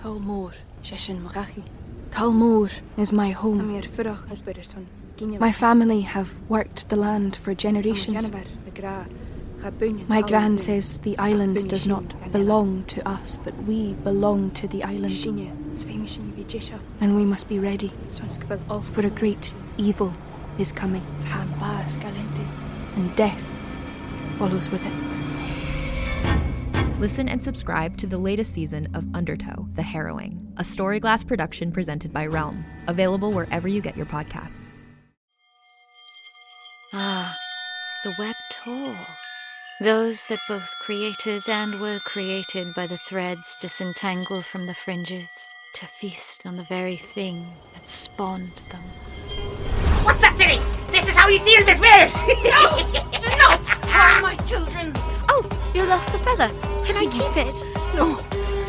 Talmor, Shishin Magachi. Talmor is my home. My family have worked the land for generations. My gran says the island does not belong to us, but we belong to the island. And we must be ready, for a great evil is coming, and death follows with it. Listen and subscribe to the latest season of Undertow, The Harrowing, a Storyglass production presented by Realm, available wherever you get your podcasts. Ah, the web tore. Those that both created and were created by the threads disentangle from the fringes to feast on the very thing that spawned them. What's that, Ciri? This is how you deal with weird! No! Do not harm my children! Oh, you lost a feather. Can I keep it? No,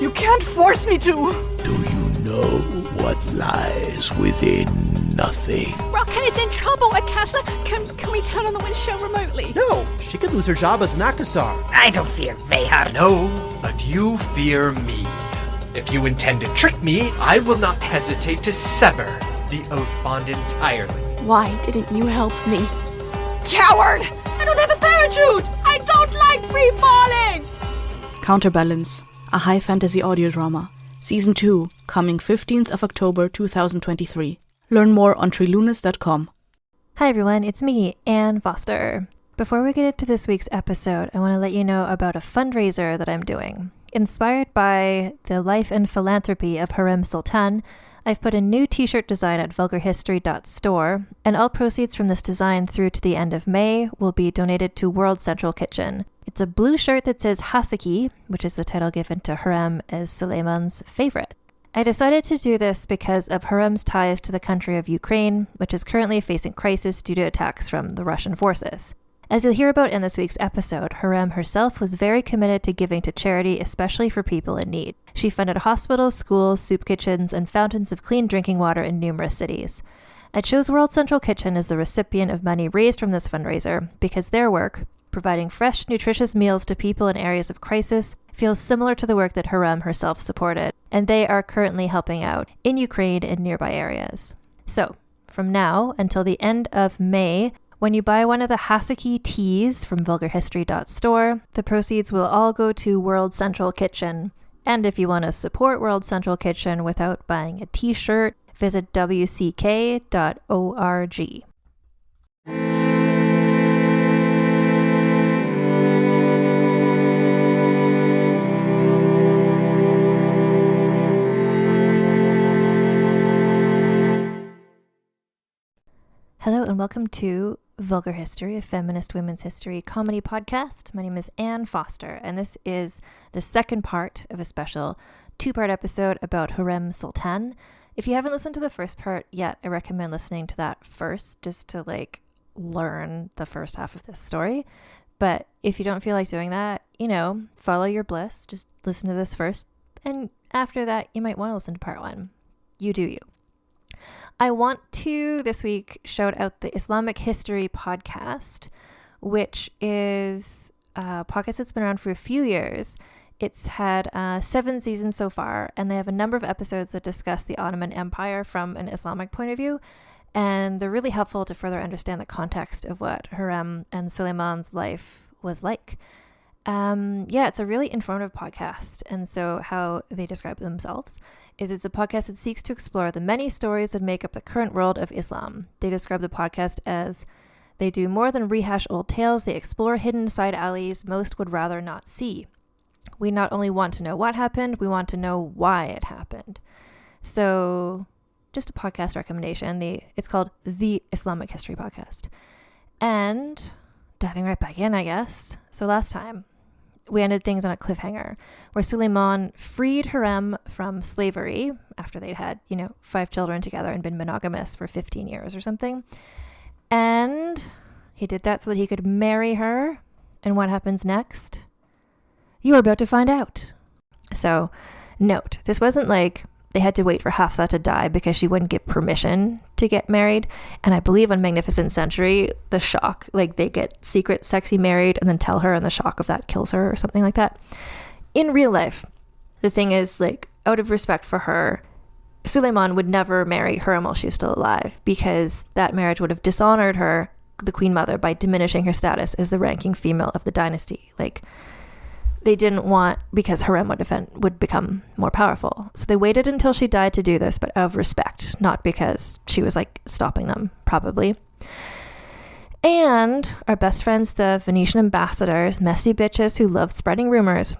you can't force me to! Do you know what lies within nothing? Rocken is in trouble, Akasa! Can we turn on the windshield remotely? No, she could lose her job as an Akasar. I don't fear Vehar. No, but you fear me. If you intend to trick me, I will not hesitate to sever the oath bond entirely. Why didn't you help me? Coward! I don't have a parachute! I don't like free falling! Counterbalance, a high fantasy audio drama. Season 2, coming 15th of October 2023. Learn more on trilunas.com. Hi everyone, it's me, Anne Foster. Before we get into this week's episode, I want to let you know about a fundraiser that I'm doing. Inspired by the life and philanthropy of Hürrem Sultan, I've put a new t-shirt design at vulgarhistory.store, and all proceeds from this design through to the end of May will be donated to World Central Kitchen. It's a blue shirt that says Haseki, which is the title given to Hürrem as Suleiman's favorite. I decided to do this because of Hürrem's ties to the country of Ukraine, which is currently facing crisis due to attacks from the Russian forces. As you'll hear about in this week's episode, Hürrem herself was very committed to giving to charity, especially for people in need. She funded hospitals, schools, soup kitchens, and fountains of clean drinking water in numerous cities. I chose World Central Kitchen as the recipient of money raised from this fundraiser because their work, providing fresh, nutritious meals to people in areas of crisis, feels similar to the work that Hürrem herself supported, and they are currently helping out in Ukraine and nearby areas. So, from now until the end of May, when you buy one of the Haseki teas from vulgarhistory.store, the proceeds will all go to World Central Kitchen. And if you want to support World Central Kitchen without buying a t-shirt, visit wck.org. Hello and welcome to Vulgar History, a feminist women's history comedy podcast. My name is Anne Foster, and this is the second part of a special two-part episode about Hürrem Sultan. If you haven't listened to the first part yet, I recommend listening to that first, just to learn the first half of this story. But if you don't feel like doing that, follow your bliss. Just listen to this first, and after that, you might want to listen to part one. You do you. I want to, this week, shout out the Islamic History podcast, which is a podcast that's been around for a few years. It's had 7 seasons so far, and they have a number of episodes that discuss the Ottoman Empire from an Islamic point of view, and they're really helpful to further understand the context of what Hürrem and Suleiman's life was like. It's a really informative podcast, and so how they describe themselves is it's a podcast that seeks to explore the many stories that make up the current world of Islam. They describe the podcast as they do more than rehash old tales, they explore hidden side alleys most would rather not see. We not only want to know what happened, we want to know why it happened. So, just a podcast recommendation. It's called The Islamic History Podcast. And diving right back in, I guess. So last time, we ended things on a cliffhanger where Suleiman freed Hürrem from slavery after they'd had, 5 children together and been monogamous for 15 years or something. And he did that so that he could marry her. And what happens next? You are about to find out. So, note, this wasn't like they had to wait for Hafsa to die because she wouldn't give permission to get married. And I believe on Magnificent Century, the shock, they get secret sexy married and then tell her and the shock of that kills her or something like that. In real life, the thing is, out of respect for her, Suleiman would never marry Hürrem while she was still alive, because that marriage would have dishonored her, the queen mother, by diminishing her status as the ranking female of the dynasty. Like, they didn't want, because Hürrem would become more powerful. So they waited until she died to do this, but out of respect, not because she was like stopping them, probably. And our best friends, the Venetian ambassadors, messy bitches who loved spreading rumors.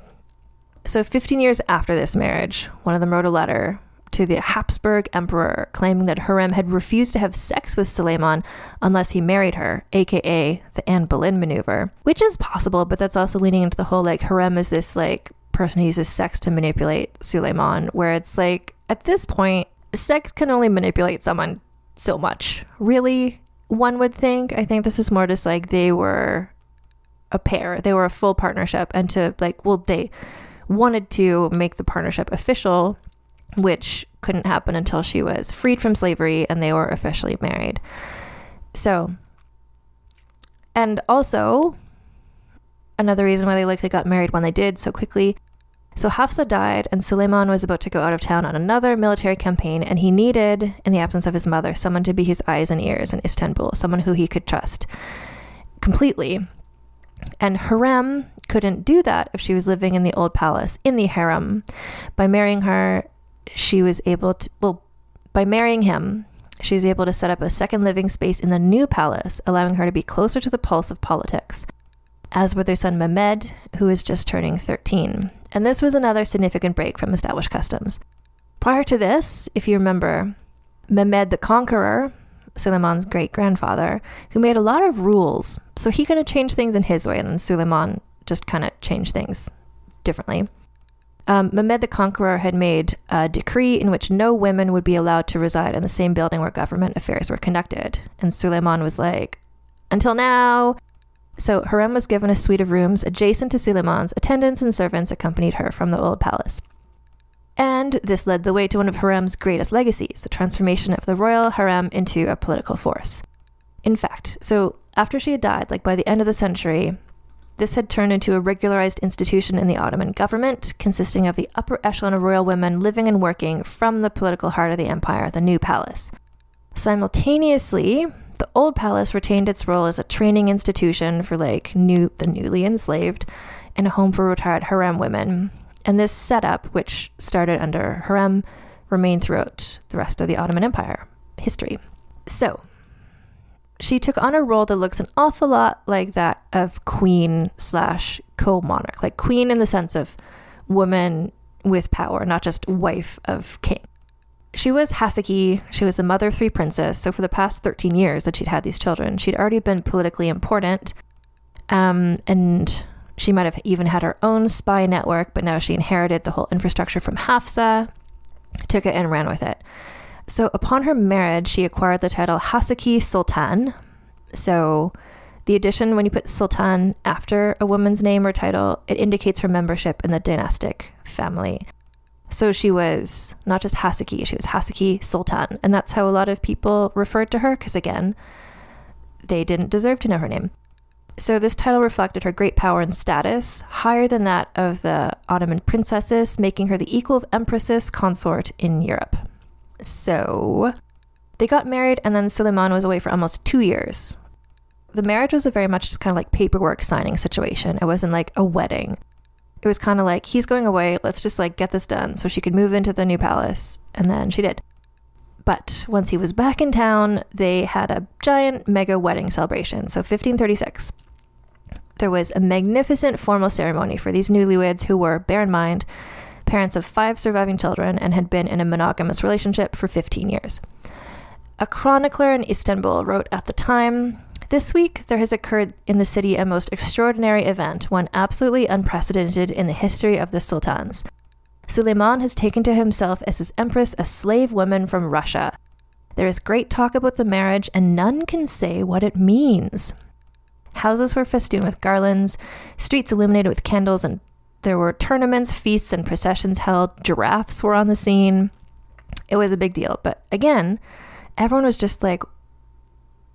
So 15 years after this marriage, one of them wrote a letter to the Habsburg emperor claiming that Hürrem had refused to have sex with Suleiman unless he married her, aka the Anne Boleyn maneuver, which is possible, but that's also leaning into the whole like Hürrem is this like person who uses sex to manipulate Suleiman, where it's like at this point sex can only manipulate someone so much, really, one would think. I think this is more just like they were a pair, they were a full partnership, and to like, well, they wanted to make the partnership official, which couldn't happen until she was freed from slavery and they were officially married. So, and also another reason why they likely got married when they did so quickly. So Hafsa died and Suleiman was about to go out of town on another military campaign, and he needed, in the absence of his mother, someone to be his eyes and ears in Istanbul, someone who he could trust completely. And Hürrem couldn't do that if she was living in the old palace, in the harem. By marrying her, she was able to, by marrying him, she was able to set up a second living space in the new palace, allowing her to be closer to the pulse of politics, as with their son Mehmed, who was just turning 13. And this was another significant break from established customs. Prior to this, if you remember, Mehmed the Conqueror, Suleiman's great-grandfather, who made a lot of rules, so he kind of changed things in his way, and then Suleiman just kind of changed things differently. Mehmed the Conqueror had made a decree in which no women would be allowed to reside in the same building where government affairs were conducted. And Suleiman was like, until now. So Hürrem was given a suite of rooms adjacent to Suleiman's. Attendants and servants accompanied her from the old palace. And this led the way to one of Hürrem's greatest legacies, the transformation of the royal harem into a political force. In fact, so after she had died, like by the end of the century, this had turned into a regularized institution in the Ottoman government, consisting of the upper echelon of royal women living and working from the political heart of the empire, the new palace. Simultaneously, the old palace retained its role as a training institution for like the newly enslaved and a home for retired harem women. And this setup, which started under Hürrem, remained throughout the rest of the Ottoman Empire history. So, she took on a role that looks an awful lot like that of queen / co-monarch, like queen in the sense of woman with power, not just wife of king. She was Haseki, she was the mother of 3 princes, so for the past 13 years that she'd had these children, she'd already been politically important, and she might have even had her own spy network, but now she inherited the whole infrastructure from Hafsa, took it and ran with it. So upon her marriage, she acquired the title Haseki Sultan. So the addition, when you put Sultan after a woman's name or title, it indicates her membership in the dynastic family. So she was not just Haseki, she was Haseki Sultan. And that's how a lot of people referred to her, because again, they didn't deserve to know her name. So this title reflected her great power and status, higher than that of the Ottoman princesses, making her the equal of empresses consort in Europe. So they got married, and then Suleiman was away for almost 2 years. The marriage was a very much just kind of like paperwork signing situation. It wasn't like a wedding. It was kind of like, he's going away, let's just like get this done so she could move into the new palace. And then she did. But once he was back in town, they had a giant mega wedding celebration. So 1536. There was a magnificent formal ceremony for these newlyweds who were, bear in mind, parents of 5 surviving children and had been in a monogamous relationship for 15 years. A chronicler in Istanbul wrote at the time, "This week there has occurred in the city a most extraordinary event, one absolutely unprecedented in the history of the sultans. Suleiman has taken to himself as his empress a slave woman from Russia. There is great talk about the marriage, and none can say what it means." Houses were festooned with garlands, streets illuminated with candles, and there were tournaments, feasts, and processions held. Giraffes were on the scene. It was a big deal. But again, everyone was just like,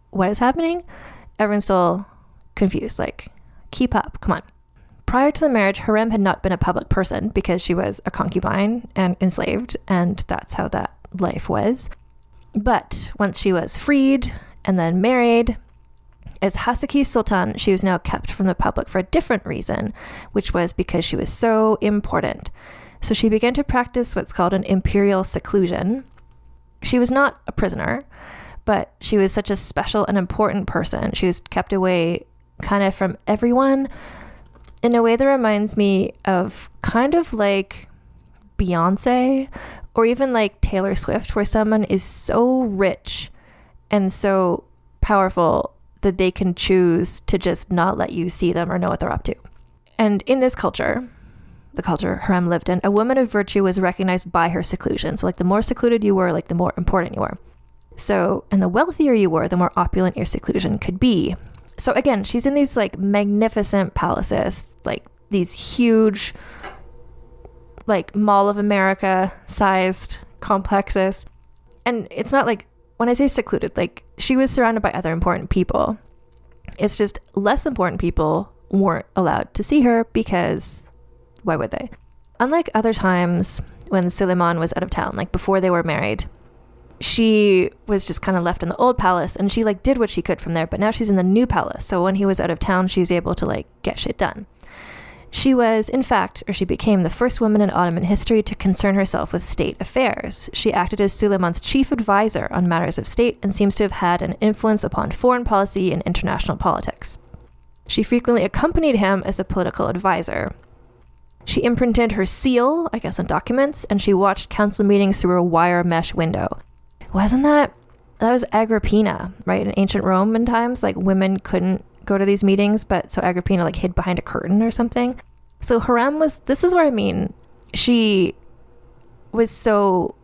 what is happening? Everyone's still confused. Like, keep up, come on. prior to the marriage, Hürrem had not been a public person because she was a concubine and enslaved, and that's how that life was. But once she was freed and then married, as Haseki Sultan, she was now kept from the public for a different reason, which was because she was so important. So she began to practice what's called an imperial seclusion. She was not a prisoner, but she was such a special and important person. She was kept away kind of from everyone in a way that reminds me of kind of like Beyonce or even like Taylor Swift, where someone is so rich and so powerful that they can choose to just not let you see them or know what they're up to. And in this culture, the culture Hürrem lived in, a woman of virtue was recognized by her seclusion. So like the more secluded you were, like the more important you were. So, and the wealthier you were, the more opulent your seclusion could be. So again, she's in these like magnificent palaces, like these huge, like Mall of America sized complexes. And it's not like, when I say secluded, like she was surrounded by other important people. It's just less important people weren't allowed to see her because why would they? Unlike other times when Suleiman was out of town, like before they were married, she was just kind of left in the old palace and she like did what she could from there. But now she's in the new palace. So when he was out of town, she's able to like get shit done. She was, in fact, or she became the first woman in Ottoman history to concern herself with state affairs. She acted as Suleiman's chief advisor on matters of state and seems to have had an influence upon foreign policy and international politics. She frequently accompanied him as a political advisor. She imprinted her seal, I guess, on documents, and she watched council meetings through a wire mesh window. Wasn't that was Agrippina, right? In ancient Roman times, like women couldn't go to these meetings, but so Agrippina like hid behind a curtain or something. So Hürrem this is where I mean, she was so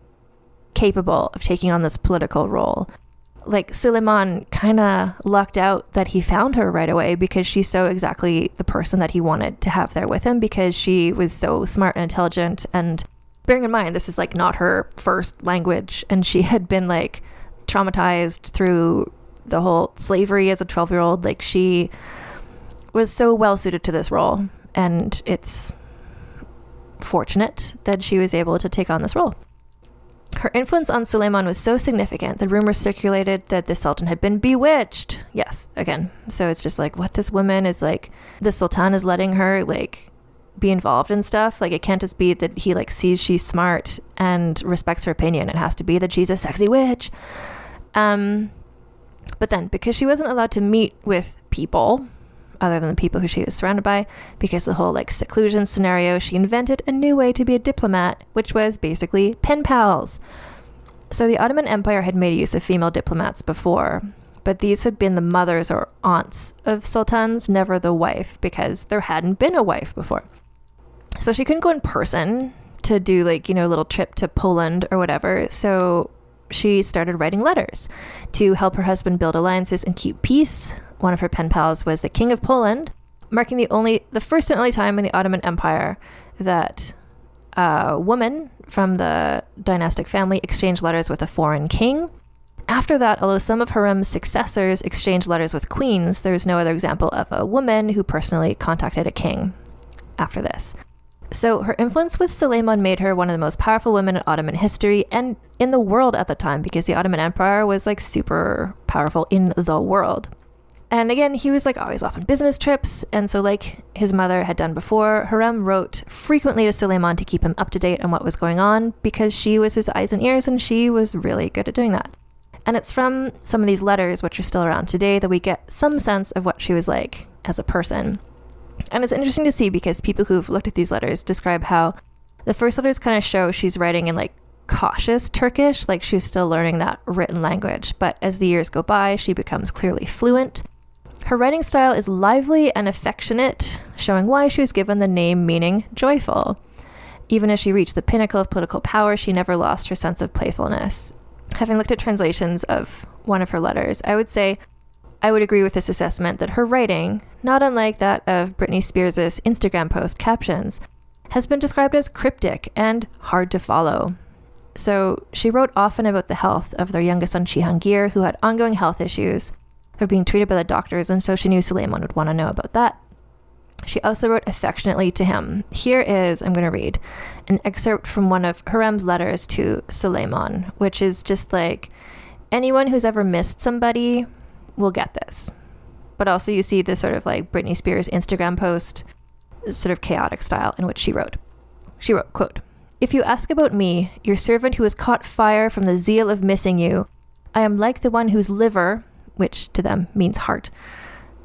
capable of taking on this political role. Like Suleiman kind of lucked out that he found her right away because she's so exactly the person that he wanted to have there with him because she was so smart and intelligent. And bearing in mind, this is like not her first language and she had been like traumatized through the whole slavery as a 12-year-old. Like she was so well suited to this role, and it's fortunate that she was able to take on this role. Her influence on Suleiman was so significant that rumors circulated that the Sultan had been bewitched. Yes, again. So it's just like what this woman is like, the Sultan is letting her like be involved in stuff. Like it can't just be that he like sees she's smart and respects her opinion. It has to be that she's a sexy witch. But then, because she wasn't allowed to meet with people other than the people who she was surrounded by, because of the whole like seclusion scenario, she invented a new way to be a diplomat, which was basically pen pals. So the Ottoman Empire had made use of female diplomats before, but these had been the mothers or aunts of sultans, never the wife, because there hadn't been a wife before. So she couldn't go in person to do like, you know, a little trip to Poland or whatever. So she started writing letters to help her husband build alliances and keep peace. One of her pen pals was the King of Poland, marking the first and only time in the Ottoman Empire that a woman from the dynastic family exchanged letters with a foreign king. After that, although some of Hürrem's successors exchanged letters with queens, there is no other example of a woman who personally contacted a king after this. So her influence with Suleiman made her one of the most powerful women in Ottoman history and in the world at the time, because the Ottoman Empire was like super powerful in the world. And again, he was like always off on business trips. And so like his mother had done before, Hürrem wrote frequently to Suleiman to keep him up to date on what was going on because she was his eyes and ears and she was really good at doing that. And it's from some of these letters, which are still around today, that we get some sense of what she was like as a person. And it's interesting to see because people who've looked at these letters describe how the first letters kind of show she's writing in like cautious Turkish, like she's still learning that written language. But as the years go by, she becomes clearly fluent. Her writing style is lively and affectionate, showing why she was given the name meaning joyful. Even as she reached the pinnacle of political power, she never lost her sense of playfulness. Having looked at translations of one of her letters, I would say I would agree with this assessment that her writing, not unlike that of Britney Spears' Instagram post captions, has been described as cryptic and hard to follow. So she wrote often about the health of their youngest son Cihangir, who had ongoing health issues. They're being treated by the doctors, and so she knew Suleiman would want to know about that. She also wrote affectionately to him. Here is, I'm going to read, an excerpt from one of Hürrem's letters to Suleiman, which is just like, anyone who's ever missed somebody will get this. But also you see this sort of like Britney Spears Instagram post, sort of chaotic style in which she wrote. She wrote, quote, "If you ask about me, your servant who has caught fire from the zeal of missing you, I am like the one whose liver," which to them means heart,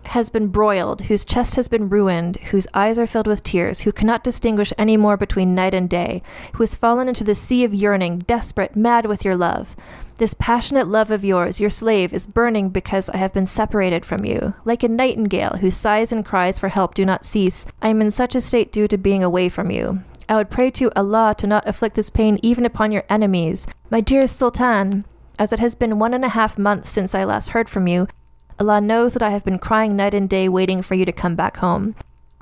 "has been broiled, whose chest has been ruined, whose eyes are filled with tears, who cannot distinguish any more between night and day, who has fallen into the sea of yearning, desperate, mad with your love. This passionate love of yours, your slave, is burning because I have been separated from you. Like a nightingale whose sighs and cries for help do not cease, I am in such a state due to being away from you. I would pray to Allah to not afflict this pain even upon your enemies. My dearest Sultan, as it has been 1.5 months since I last heard from you, Allah knows that I have been crying night and day waiting for you to come back home.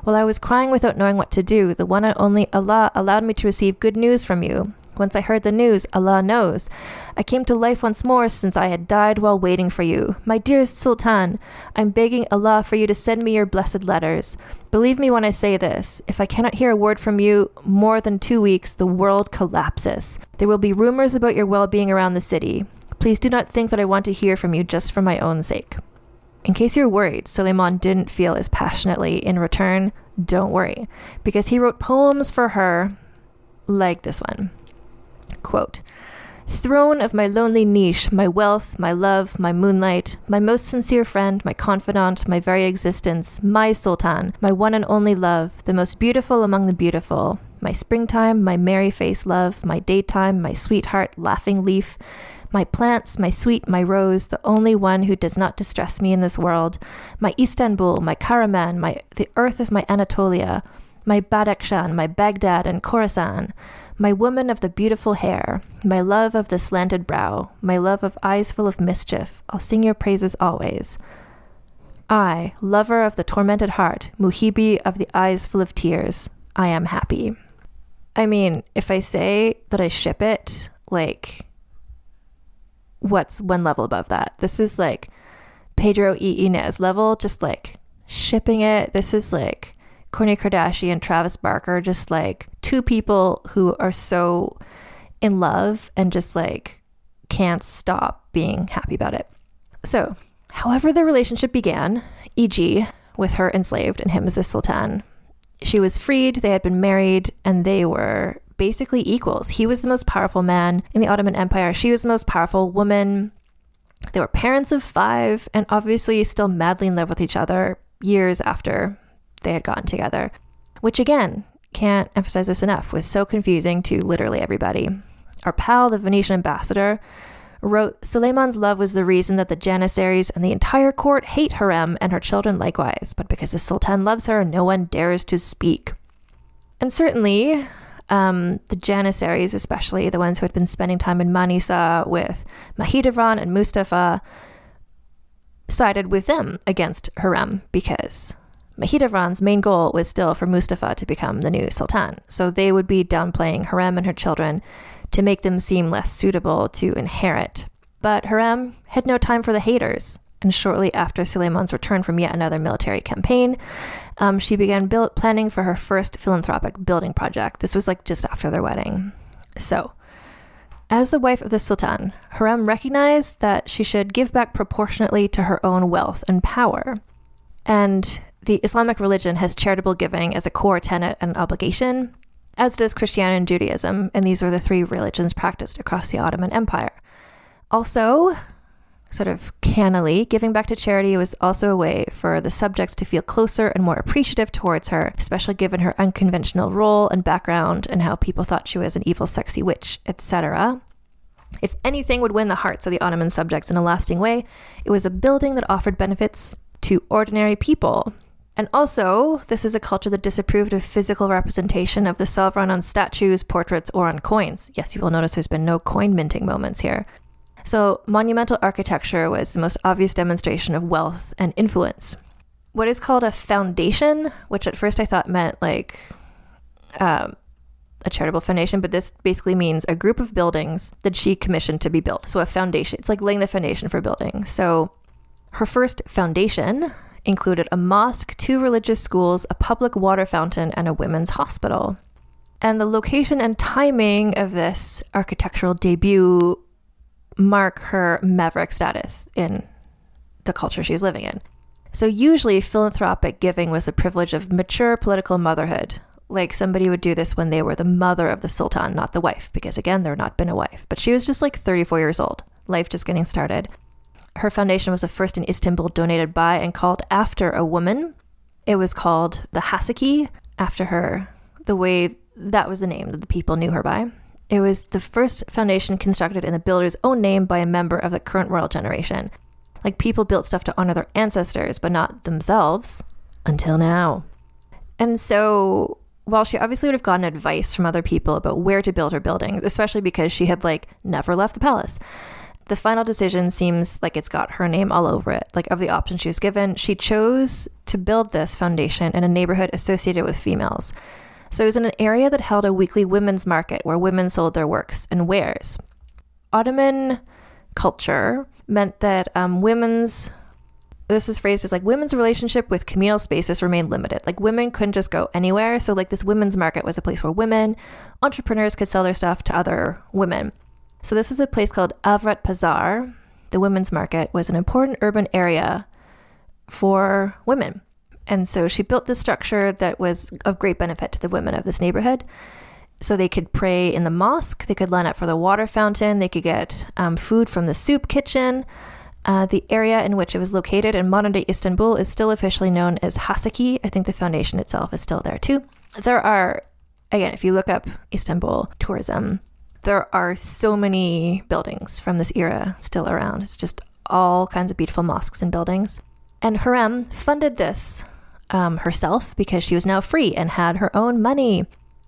While I was crying without knowing what to do, the one and only Allah allowed me to receive good news from you. Once I heard the news, Allah knows, I came to life once more since I had died while waiting for you. My dearest Sultan, I'm begging Allah for you to send me your blessed letters. Believe me when I say this, if I cannot hear a word from you more than 2 weeks, the world collapses. There will be rumors about your well-being around the city. Please do not think that I want to hear from you just for my own sake." In case you're worried, Suleiman didn't feel as passionately in return, don't worry, because he wrote poems for her like this one. Quote, "Throne of my lonely niche, my wealth, my love, my moonlight, my most sincere friend, my confidant, my very existence, my Sultan, my one and only love, the most beautiful among the beautiful, my springtime, my merry face love, my daytime, my sweetheart, laughing leaf, my plants, my sweet, my rose, the only one who does not distress me in this world, my Istanbul, my Karaman, the earth of my Anatolia, my Badakhshan, my Baghdad and Khorasan, my woman of the beautiful hair, my love of the slanted brow, my love of eyes full of mischief, I'll sing your praises always. I, lover of the tormented heart, Muhibi of the eyes full of tears, I am happy." I mean, if I say that I ship it, like, what's one level above that? This is like Pedro y Inez level, just like shipping it. This is like Kourtney Kardashian and Travis Barker, just like two people who are so in love and just like can't stop being happy about it. So, however the relationship began, e.g. with her enslaved and him as the Sultan, she was freed, they had been married, and they were basically equals. He was the most powerful man in the Ottoman Empire. She was the most powerful woman. They were parents of 5 and obviously still madly in love with each other years after they had gotten together, which again, can't emphasize this enough, was so confusing to literally everybody. Our pal, the Venetian ambassador, wrote, "Suleiman's love was the reason that the Janissaries and the entire court hate Hürrem and her children likewise, but because the Sultan loves her, no one dares to speak." And certainly, the Janissaries, especially the ones who had been spending time in Manisa with Mahidevran and Mustafa, sided with them against Hürrem because Mahidevran's main goal was still for Mustafa to become the new Sultan. So they would be downplaying Hürrem and her children to make them seem less suitable to inherit. But Hürrem had no time for the haters. And shortly after Suleiman's return from yet another military campaign, she began planning for her first philanthropic building project. This was like just after their wedding. So, as the wife of the Sultan, Hürrem recognized that she should give back proportionately to her own wealth and power. And the Islamic religion has charitable giving as a core tenet and obligation, as does Christianity and Judaism, and these are the 3 religions practiced across the Ottoman Empire. Also, sort of cannily, giving back to charity was also a way for the subjects to feel closer and more appreciative towards her, especially given her unconventional role and background and how people thought she was an evil, sexy witch, etc. If anything would win the hearts of the Ottoman subjects in a lasting way, it was a building that offered benefits to ordinary people. And also, this is a culture that disapproved of physical representation of the sovereign on statues, portraits, or on coins. Yes, you will notice there's been no coin minting moments here. So monumental architecture was the most obvious demonstration of wealth and influence. What is called a foundation, which at first I thought meant like a charitable foundation, but this basically means a group of buildings that she commissioned to be built. So a foundation, it's like laying the foundation for building. So her first foundation included a mosque, 2 religious schools, a public water fountain, and a women's hospital. And the location and timing of this architectural debut mark her maverick status in the culture she's living in. So usually philanthropic giving was the privilege of mature political motherhood. Like somebody would do this when they were the mother of the sultan, not the wife, because again, there had not been a wife. But she was just like 34 years old, life just getting started. Her foundation was the first in Istanbul, donated by and called after a woman. It was called the Haseki, after her, the way that was the name that the people knew her by. It was the first foundation constructed in the builder's own name by a member of the current royal generation. Like people built stuff to honor their ancestors, but not themselves until now. And so while she obviously would have gotten advice from other people about where to build her buildings, especially because she had like never left the palace, the final decision seems like it's got her name all over it. Like of the options she was given, she chose to build this foundation in a neighborhood associated with females. So it was in an area that held a weekly women's market where women sold their works and wares. Ottoman culture meant that this is phrased as like women's relationship with communal spaces remained limited. Like women couldn't just go anywhere. So like this women's market was a place where women, entrepreneurs could sell their stuff to other women. So this is a place called Avrat Pazar. The women's market was an important urban area for women. And so she built this structure that was of great benefit to the women of this neighborhood. So they could pray in the mosque, they could line up for the water fountain, they could get food from the soup kitchen. The area in which it was located in modern-day Istanbul is still officially known as Haseki. I think the foundation itself is still there too. There are, again, if you look up Istanbul tourism, there are so many buildings from this era still around. It's just all kinds of beautiful mosques and buildings. And Hürrem funded this herself because she was now free and had her own money.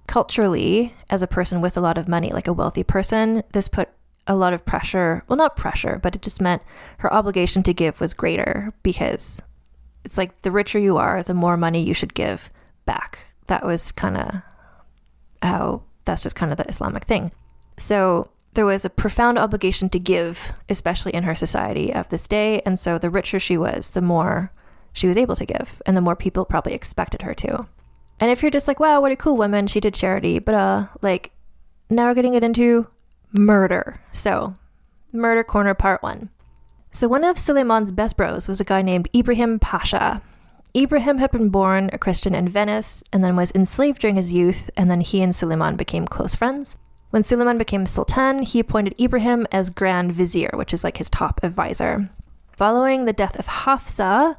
Culturally, as a person with a lot of money, like a wealthy person, this put a lot of pressure, well, not pressure, but it just meant her obligation to give was greater because it's like the richer you are, the more money you should give back. That was kind of that's just kind of the Islamic thing. So there was a profound obligation to give, especially in her society of this day. And so the richer she was, the more she was able to give and the more people probably expected her to. And if you're just like, wow, what a cool woman, she did charity, but like now we're getting it into murder. So Murder Corner Part 1. So one of Suleiman's best bros was a guy named Ibrahim Pasha. Ibrahim had been born a Christian in Venice and then was enslaved during his youth, and then he and Suleiman became close friends. When Suleiman became Sultan, he appointed Ibrahim as Grand Vizier, which is like his top advisor. Following the death of Hafsa,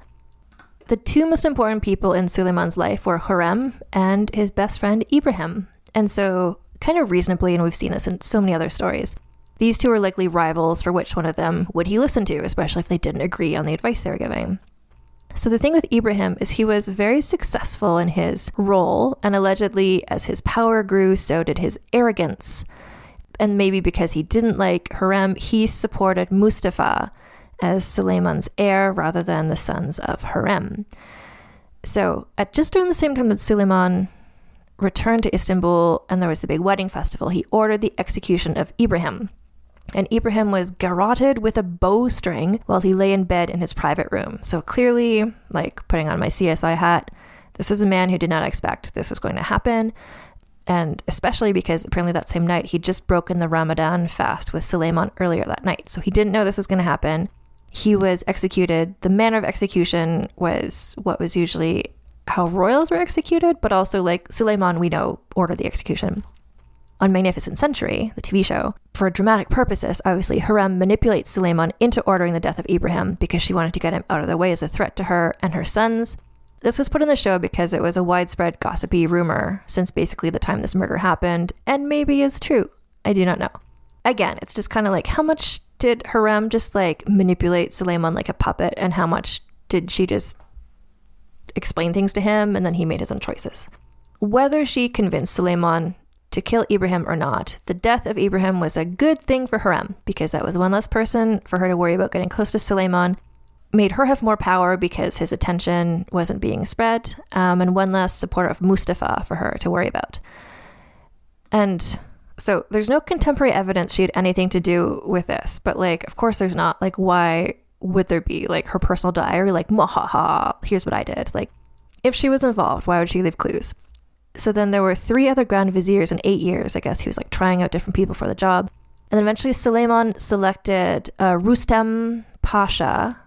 the 2 most important people in Suleiman's life were Hürrem and his best friend Ibrahim. And so, kind of reasonably, and we've seen this in so many other stories, these 2 were likely rivals for which one of them would he listen to, especially if they didn't agree on the advice they were giving. So the thing with Ibrahim is he was very successful in his role, and allegedly as his power grew, so did his arrogance. And maybe because he didn't like Hürrem, he supported Mustafa as Suleiman's heir rather than the sons of Hürrem. So at just around the same time that Suleiman returned to Istanbul and there was the big wedding festival, he ordered the execution of Ibrahim. And Ibrahim was garroted with a bowstring while he lay in bed in his private room. So clearly, like putting on my CSI hat, this is a man who did not expect this was going to happen. And especially because apparently that same night, he'd just broken the Ramadan fast with Suleiman earlier that night. So he didn't know this was going to happen. He was executed. The manner of execution was what was usually how royals were executed, but also like Suleiman, we know, ordered the execution. On Magnificent Century, the TV show, for dramatic purposes, obviously Hürrem manipulates Suleiman into ordering the death of Ibrahim because she wanted to get him out of the way as a threat to her and her sons. This was put in the show because it was a widespread gossipy rumor since basically the time this murder happened, and maybe is true. I do not know. Again, it's just kind of like, how much did Hürrem just like manipulate Suleiman like a puppet, and how much did she just explain things to him and then he made his own choices? Whether she convinced Suleiman to kill Ibrahim or not, the death of Ibrahim was a good thing for Hürrem because that was one less person for her to worry about getting close to Suleiman, made her have more power because his attention wasn't being spread, and one less supporter of Mustafa for her to worry about. And so there's no contemporary evidence she had anything to do with this, but like, of course there's not. Like, why would there be? Like her personal diary, like, "Mwahaha, here's what I did." Like, if she was involved, why would she leave clues? So then there were 3 other Grand Viziers in 8 years. I guess he was like trying out different people for the job. And then eventually Suleiman selected Rustem Pasha,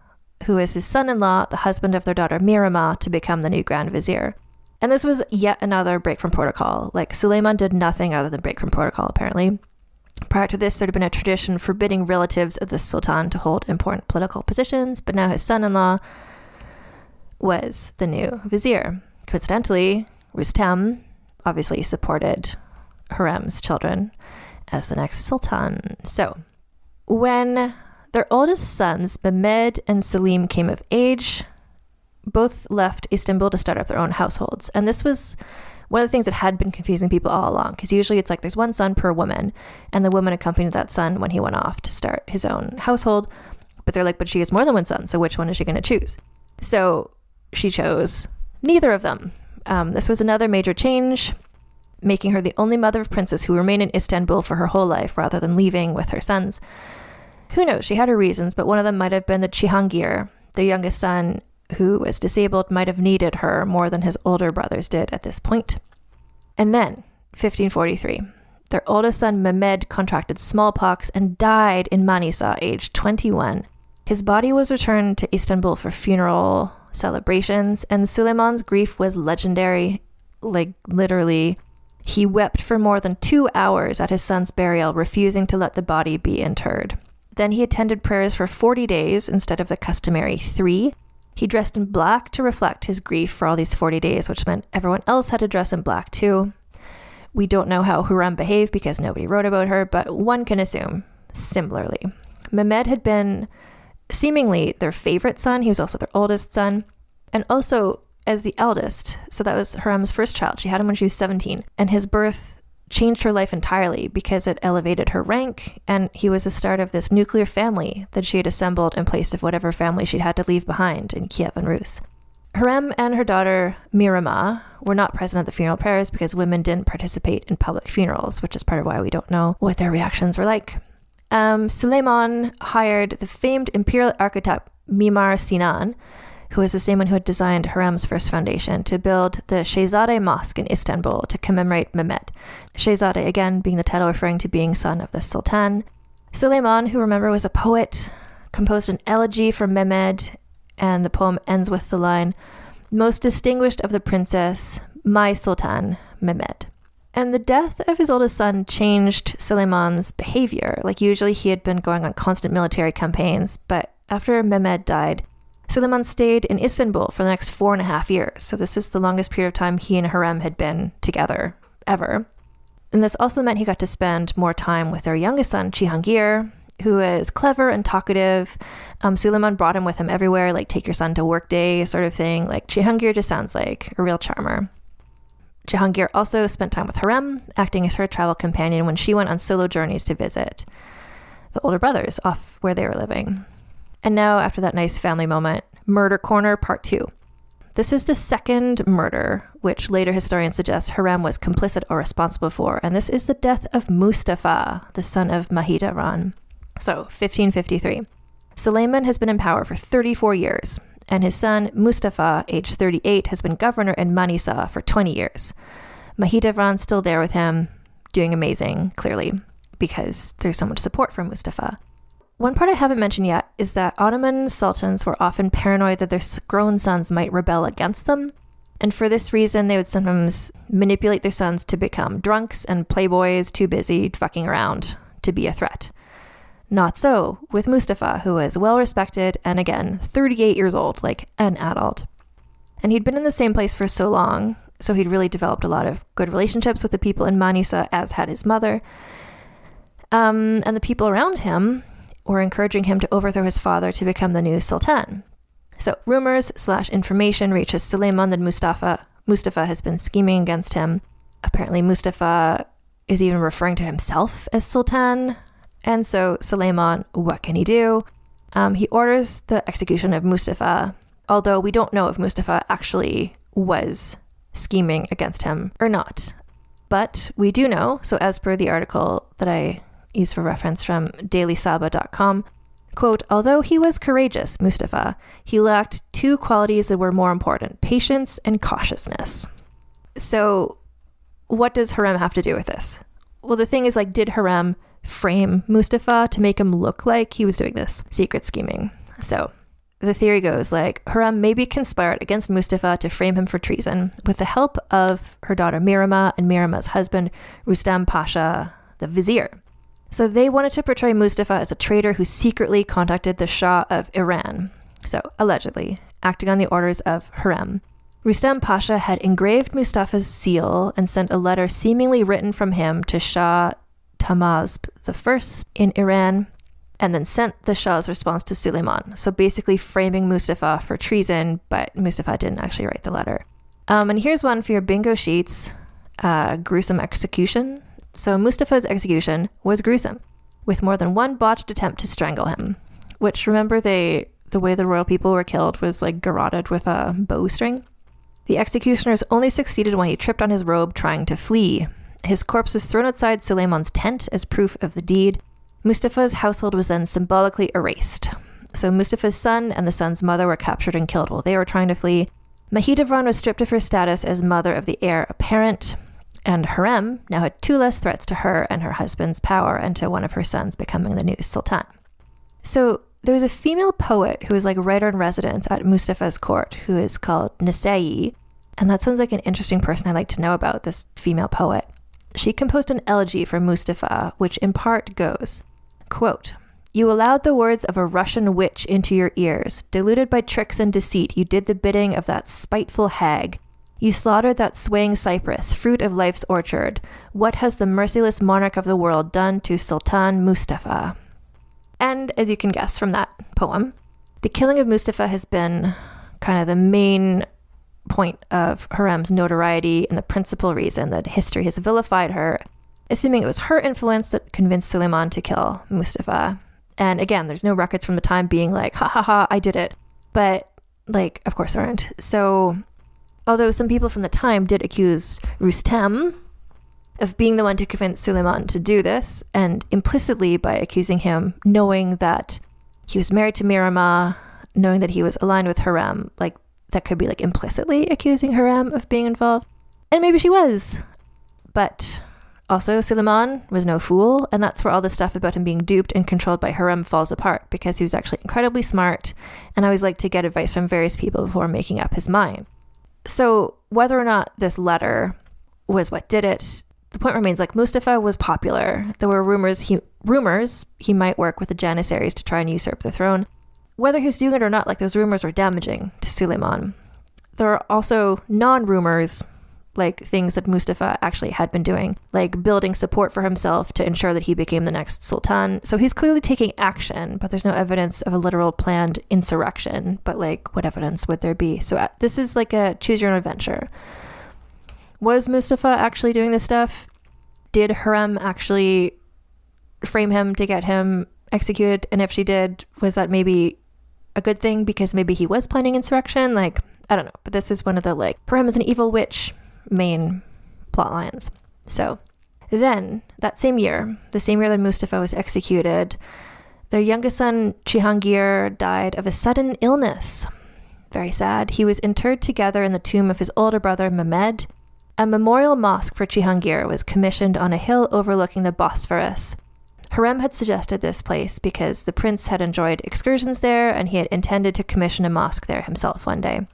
who is his son-in-law, the husband of their daughter Mirama, to become the new Grand Vizier. And this was yet another break from protocol. Like, Suleiman did nothing other than break from protocol, apparently. Prior to this, there had been a tradition forbidding relatives of the Sultan to hold important political positions, but now his son-in-law was the new vizier. Coincidentally, Rustem obviously supported Hürrem's children as the next sultan. So, when their oldest sons, Mehmed and Selim, came of age, both left Istanbul to start up their own households. And this was one of the things that had been confusing people all along, because usually it's like there's one son per woman, and the woman accompanied that son when he went off to start his own household. But they're like, but she has more than one son, so which one is she going to choose? So she chose neither of them. This was another major change, making her the only mother of princes who remained in Istanbul for her whole life rather than leaving with her sons. Who knows? She had her reasons, but one of them might have been that Cihangir, the youngest son who was disabled, might have needed her more than his older brothers did at this point. And then, 1543, their oldest son Mehmed contracted smallpox and died in Manisa, aged 21. His body was returned to Istanbul for funeral celebrations, and Suleiman's grief was legendary. Like, literally, he wept for more than 2 hours at his son's burial, refusing to let the body be interred. Then he attended prayers for 40 days instead of the customary 3. He dressed in black to reflect his grief for all these 40 days, which meant everyone else had to dress in black too. We don't know how Hürrem behaved because nobody wrote about her, but one can assume similarly. Mehmed had been seemingly their favorite son. He was also their oldest son, and also as the eldest. So that was Hürrem's first child. She had him when she was 17, and his birth changed her life entirely because it elevated her rank, and he was the start of this nuclear family that she had assembled in place of whatever family she'd had to leave behind in Kiev and Rus. Hürrem and her daughter Mirama were not present at the funeral prayers because women didn't participate in public funerals, which is part of why we don't know what their reactions were like. Suleiman hired the famed imperial architect Mimar Sinan, who was the same one who had designed Hürrem's first foundation, to build the Shehzade Mosque in Istanbul to commemorate Mehmed. Shehzade, again, being the title referring to being son of the Sultan. Suleiman, who remember was a poet, composed an elegy for Mehmed, and the poem ends with the line, "Most distinguished of the princess, my Sultan, Mehmed." And the death of his oldest son changed Suleiman's behavior. Like, usually he had been going on constant military campaigns, but after Mehmed died, Suleiman stayed in Istanbul for the next 4.5 years. So this is the longest period of time he and Hürrem had been together, ever. And this also meant he got to spend more time with their youngest son, Cihangir, who is clever and talkative. Suleiman brought him with him everywhere, like take your son to work day sort of thing. Like, Cihangir just sounds like a real charmer. Cihangir also spent time with Hürrem, acting as her travel companion when she went on solo journeys to visit the older brothers off where they were living. And now, after that nice family moment, Murder Corner Part 2. This is the second murder, which later historians suggest Hürrem was complicit or responsible for, and this is the death of Mustafa, the son of Mahidevran. So, 1553. Suleiman has been in power for 34 years, and his son, Mustafa, aged 38, has been governor in Manisa for 20 years. Mahidevran's still there with him, doing amazing, clearly, because there's so much support from Mustafa. One part I haven't mentioned yet is that Ottoman sultans were often paranoid that their grown sons might rebel against them, and for this reason they would sometimes manipulate their sons to become drunks and playboys too busy fucking around to be a threat. Not so with Mustafa, who was well respected and, again, 38 years old, like an adult. And he'd been in the same place for so long, so he'd really developed a lot of good relationships with the people in Manisa, as had his mother. And the people around him were encouraging him to overthrow his father to become the new sultan. So rumors/information reaches Suleiman that Mustafa has been scheming against him. Apparently Mustafa is even referring to himself as sultan. And so Suleiman, what can he do? He orders the execution of Mustafa, although we don't know if Mustafa actually was scheming against him or not. But we do know, so as per the article that I used for reference from dailysaba.com, Quote, although he was courageous, Mustafa, he lacked two qualities that were more important, patience and cautiousness. So what does Hürrem have to do with this? Well, the thing is, like, did Hürrem frame Mustafa to make him look like he was doing this secret scheming? So the theory goes, like, Hürrem maybe conspired against Mustafa to frame him for treason with the help of her daughter Mirama and Mirama's husband, Rustam Pasha, the vizier. So they wanted to portray Mustafa as a traitor who secretly contacted the Shah of Iran. So allegedly, acting on the orders of Hürrem. Rustam Pasha had engraved Mustafa's seal and sent a letter seemingly written from him to Shah Tahmasp I in Iran, and then sent the Shah's response to Suleiman. So basically framing Mustafa for treason, but Mustafa didn't actually write the letter. And here's one for your bingo sheets. Gruesome execution. So Mustafa's execution was gruesome, with more than one botched attempt to strangle him, which, remember, the way the royal people were killed was like garroted with a bowstring. The executioners only succeeded when he tripped on his robe trying to flee. His corpse was thrown outside Suleiman's tent as proof of the deed. Mustafa's household was then symbolically erased. So Mustafa's son and the son's mother were captured and killed while they were trying to flee. Mahidevran was stripped of her status as mother of the heir apparent. And Hürrem now had two less threats to her and her husband's power and to one of her sons becoming the new sultan. So there was a female poet who was like writer-in-residence at Mustafa's court who is called Nasai, and that sounds like an interesting person I'd like to know about, this female poet. She composed an elegy for Mustafa, which in part goes, quote, you allowed the words of a Russian witch into your ears. Deluded by tricks and deceit, you did the bidding of that spiteful hag. You slaughtered that swaying cypress, fruit of life's orchard. What has the merciless monarch of the world done to Sultan Mustafa? And as you can guess from that poem, the killing of Mustafa has been kind of the main point of Hürrem's notoriety and the principal reason that history has vilified her, assuming it was her influence that convinced Suleiman to kill Mustafa. And again, there's no records from the time being like, ha ha ha, I did it. But, like, of course there aren't. So although some people from the time did accuse Rustam of being the one to convince Suleiman to do this, and implicitly by accusing him, knowing that he was married to Mirama, knowing that he was aligned with Hürrem, like that could be like implicitly accusing Hürrem of being involved. And maybe she was. But also Suleiman was no fool, and that's where all the stuff about him being duped and controlled by Hürrem falls apart, because he was actually incredibly smart and always liked to get advice from various people before making up his mind. So whether or not this letter was what did it, the point remains, like, Mustafa was popular. There were rumors he might work with the Janissaries to try and usurp the throne. Whether he was doing it or not, like, those rumors were damaging to Suleiman. There are also non-rumors, like things that Mustafa actually had been doing, like building support for himself to ensure that he became the next sultan. So he's clearly taking action, but there's no evidence of a literal planned insurrection. But like, what evidence would there be? So this is like a choose your own adventure. Was Mustafa actually doing this stuff? Did Hürrem actually frame him to get him executed? And if she did, was that maybe a good thing because maybe he was planning insurrection? Like, I don't know. But this is one of the, like, Hürrem is an evil witch main plot lines. So then that same year, the same year that Mustafa was executed, their youngest son Cihangir died of a sudden illness. Very sad. He was interred together in the tomb of his older brother Mehmed. A memorial mosque for Cihangir was commissioned on a hill overlooking the Bosphorus. Hürrem had suggested this place because the prince had enjoyed excursions there and he had intended to commission a mosque there himself one day.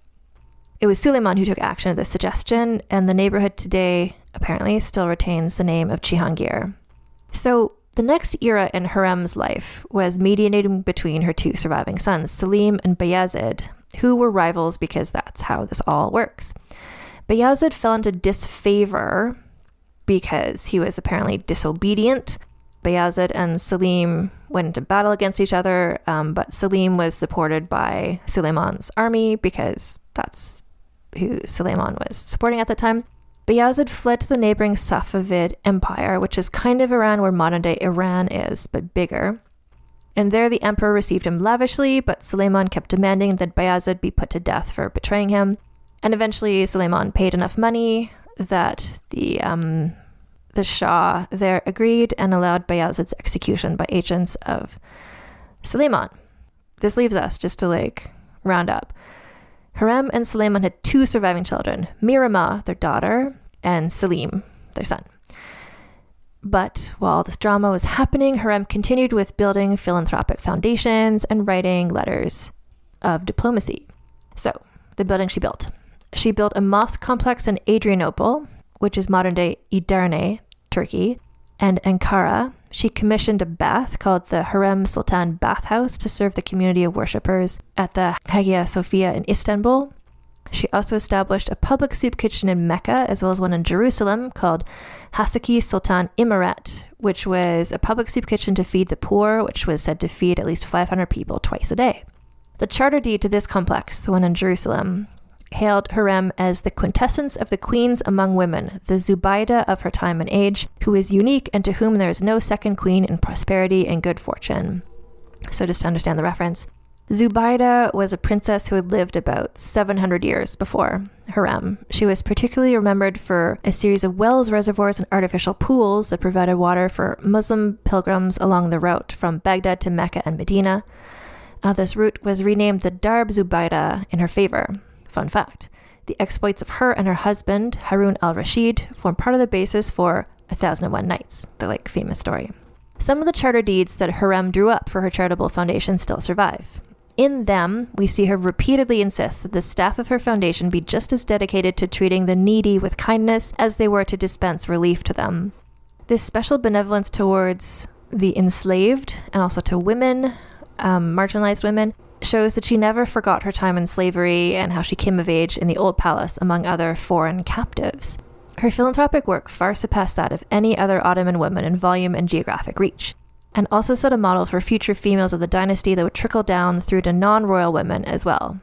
It was Suleiman who took action to this suggestion, and the neighborhood today apparently still retains the name of Cihangir. So the next era in Hürrem's life was mediating between her two surviving sons, Selim and Bayezid, who were rivals because that's how this all works. Bayezid fell into disfavor because he was apparently disobedient. Bayezid and Selim went into battle against each other, but Selim was supported by Suleiman's army because that's who Suleiman was supporting at the time. Bayezid fled to the neighboring Safavid Empire, which is kind of around where modern-day Iran is, but bigger. And there the emperor received him lavishly, but Suleiman kept demanding that Bayezid be put to death for betraying him. And eventually Suleiman paid enough money that the Shah there agreed and allowed Bayezid's execution by agents of Suleiman. This leaves us, just to like round up. Hürrem and Suleiman had 2 surviving children, Mirama, their daughter, and Selim, their son. But while this drama was happening, Hürrem continued with building philanthropic foundations and writing letters of diplomacy. So, the building she built. She built a mosque complex in Adrianople, which is modern-day Edirne, Turkey, and Ankara. She commissioned a bath called the Hürrem Sultan bathhouse to serve the community of worshippers at the Hagia Sophia in Istanbul. She also established a public soup kitchen in Mecca, as well as one in Jerusalem called Haseki Sultan Imarat, which was a public soup kitchen to feed the poor, which was said to feed at least 500 people twice a day. The charter deed to this complex, the one in Jerusalem, hailed Hürrem as the quintessence of the queens among women, the Zubaydah of her time and age, who is unique and to whom there is no second queen in prosperity and good fortune. So just to understand the reference, Zubaydah was a princess who had lived about 700 years before Hürrem. She was particularly remembered for a series of wells, reservoirs, and artificial pools that provided water for Muslim pilgrims along the route from Baghdad to Mecca and Medina. This route was renamed the Darb Zubaydah in her favor. Fun fact, the exploits of her and her husband, Harun al-Rashid, form part of the basis for 1001 Nights, the like famous story. Some of the charter deeds that Hürrem drew up for her charitable foundation still survive. In them, we see her repeatedly insist that the staff of her foundation be just as dedicated to treating the needy with kindness as they were to dispense relief to them. This special benevolence towards the enslaved and also to women, marginalized women, shows that she never forgot her time in slavery and how she came of age in the Old Palace among other foreign captives. Her philanthropic work far surpassed that of any other Ottoman woman in volume and geographic reach, and also set a model for future females of the dynasty that would trickle down through to non-royal women as well.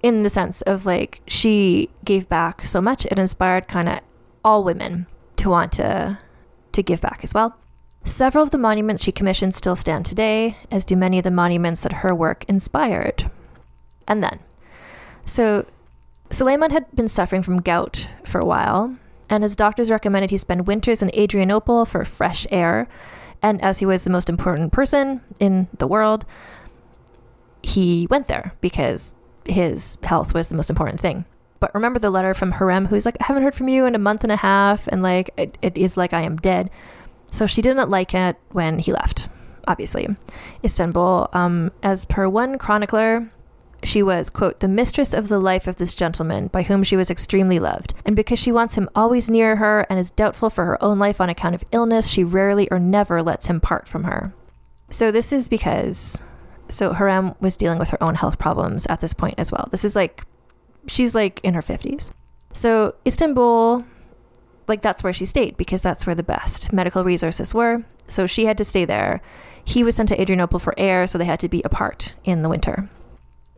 In the sense of like, she gave back so much, it inspired kind of all women to want to give back as well. Several of the monuments she commissioned still stand today, as do many of the monuments that her work inspired. And then, so Suleiman had been suffering from gout for a while, and his doctors recommended he spend winters in Adrianople for fresh air. And as he was the most important person in the world, he went there because his health was the most important thing. But remember the letter from Hürrem, who's like, I haven't heard from you in a month and a half, and like, it is like I am dead. So she didn't like it when he left, obviously. Istanbul, as per one chronicler, she was, quote, the mistress of the life of this gentleman, by whom she was extremely loved. And because she wants him always near her and is doubtful for her own life on account of illness, she rarely or never lets him part from her. So this is because, Hürrem was dealing with her own health problems at this point as well. This is like, she's like in her 50s. So Istanbul, like that's where she stayed because that's where the best medical resources were. So she had to stay there. He was sent to Adrianople for air, so they had to be apart in the winter.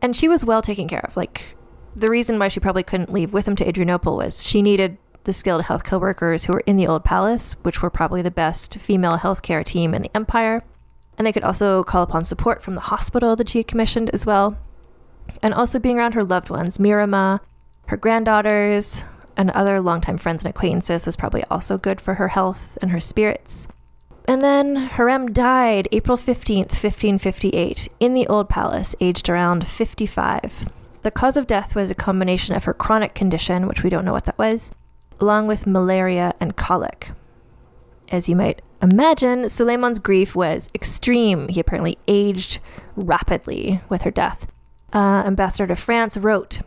And she was well taken care of. Like, the reason why she probably couldn't leave with him to Adrianople was she needed the skilled health co-workers who were in the Old Palace, which were probably the best female healthcare team in the empire. And they could also call upon support from the hospital that she had commissioned as well. And also being around her loved ones, Mirama, her granddaughters, and other longtime friends and acquaintances was probably also good for her health and her spirits. And then Hürrem died April 15th, 1558, in the Old Palace, aged around 55. The cause of death was a combination of her chronic condition, which we don't know what that was, along with malaria and colic. As you might imagine, Suleiman's grief was extreme. He apparently aged rapidly with her death. Ambassador to France wrote,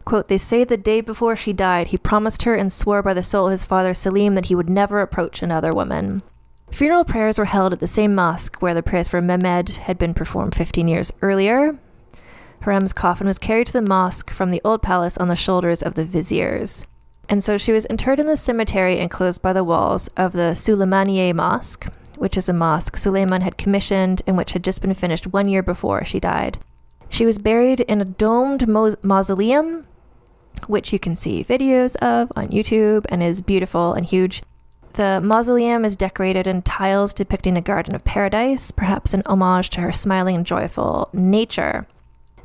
quote, they say the day before she died, he promised her and swore by the soul of his father Selim that he would never approach another woman. Funeral prayers were held at the same mosque where the prayers for Mehmed had been performed 15 years earlier. Hürrem's coffin was carried to the mosque from the Old Palace on the shoulders of the viziers. And so she was interred in the cemetery enclosed by the walls of the Süleymaniye Mosque, which is a mosque Suleiman had commissioned and which had just been finished 1 year before she died. She was buried in a domed mausoleum, which you can see videos of on YouTube and is beautiful and huge. The mausoleum is decorated in tiles depicting the Garden of Paradise, perhaps an homage to her smiling and joyful nature.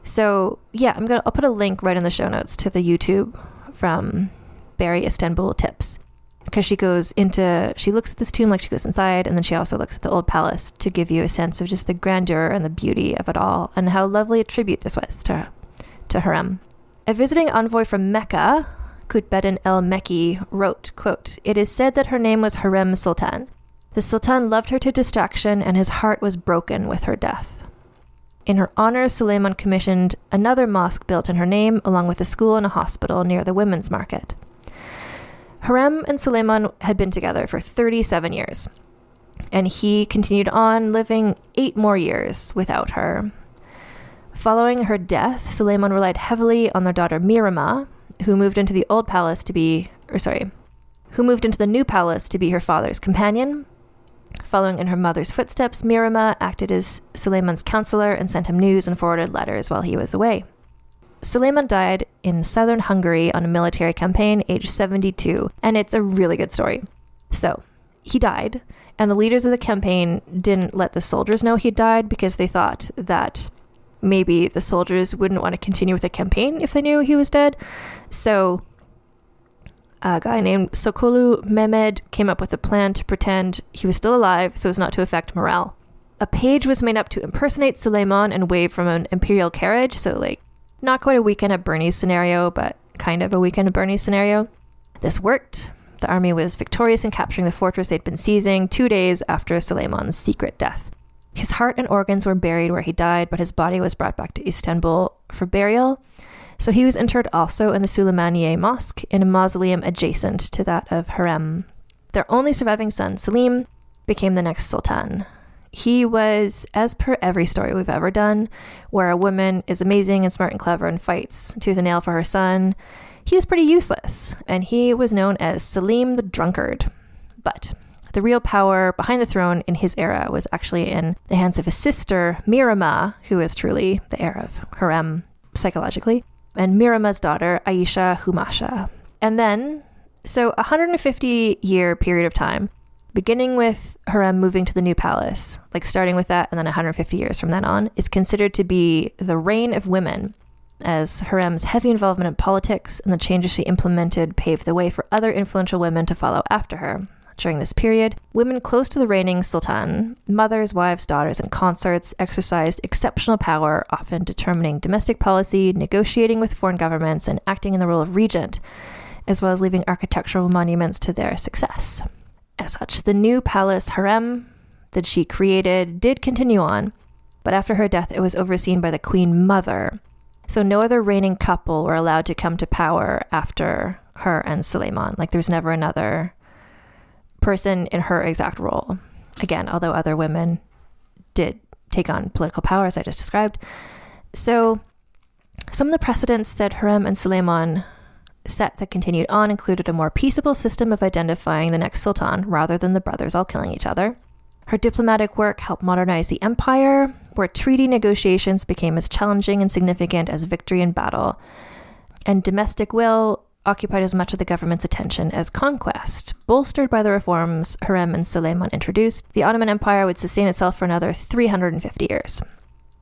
So yeah, I'll put a link right in the show notes to the YouTube from Bury Istanbul Tips, because she looks at this tomb like she goes inside, and then she also looks at the old palace to give you a sense of just the grandeur and the beauty of it all, and how lovely a tribute this was to Hürrem. A visiting envoy from Mecca, Kutbeddin el-Mekki, wrote, quote, "It is said that her name was Hürrem Sultan. The Sultan loved her to distraction, and his heart was broken with her death. In her honor, Suleiman commissioned another mosque built in her name, along with a school and a hospital near the women's market." Hürrem and Suleiman had been together for 37 years, and he continued on living 8 more years without her. Following her death, Suleiman relied heavily on their daughter Mirama, who moved into the new palace to be her father's companion. Following in her mother's footsteps, Mirama acted as Suleiman's counselor and sent him news and forwarded letters while he was away. Suleiman died in southern Hungary on a military campaign, aged 72, and it's a really good story. So, he died, and the leaders of the campaign didn't let the soldiers know he died because they thought that maybe the soldiers wouldn't want to continue with the campaign if they knew he was dead. So, a guy named Sokolu Mehmed came up with a plan to pretend he was still alive so as not to affect morale. A page was made up to impersonate Suleiman and wave from an imperial carriage, so like not quite a Weekend at Bernie's scenario, but kind of a Weekend at Bernie's scenario. This worked. The army was victorious in capturing the fortress they'd been seizing 2 days after Suleiman's secret death. His heart and organs were buried where he died, but his body was brought back to Istanbul for burial. So he was interred also in the Süleymaniye Mosque in a mausoleum adjacent to that of Hürrem. Their only surviving son, Selim, became the next sultan. He was, as per every story we've ever done, where a woman is amazing and smart and clever and fights tooth and nail for her son, he was pretty useless, and he was known as Selim the Drunkard. But the real power behind the throne in his era was actually in the hands of his sister, Mirama, who is truly the heir of Hürrem psychologically, and Mirama's daughter, Aisha Humasha. And then, so a 150-year period of time, beginning with Hürrem moving to the new palace, like starting with that and then 150 years from then on, is considered to be the reign of women, as Hürrem's heavy involvement in politics and the changes she implemented paved the way for other influential women to follow after her. During this period, women close to the reigning sultan, mothers, wives, daughters, and consorts, exercised exceptional power, often determining domestic policy, negotiating with foreign governments, and acting in the role of regent, as well as leaving architectural monuments to their success. As such, the new palace Hürrem that she created did continue on, but after her death, it was overseen by the queen mother. So no other reigning couple were allowed to come to power after her and Suleiman. Like there was never another person in her exact role. Again, although other women did take on political power, as I just described. So some of the precedents that Hürrem and Suleiman set that continued on included a more peaceable system of identifying the next sultan rather than the brothers all killing each other. Her diplomatic work helped modernize the empire, where treaty negotiations became as challenging and significant as victory in battle, and domestic will occupied as much of the government's attention as conquest. Bolstered by the reforms Hürrem and Suleiman introduced, the Ottoman Empire would sustain itself for another 350 years.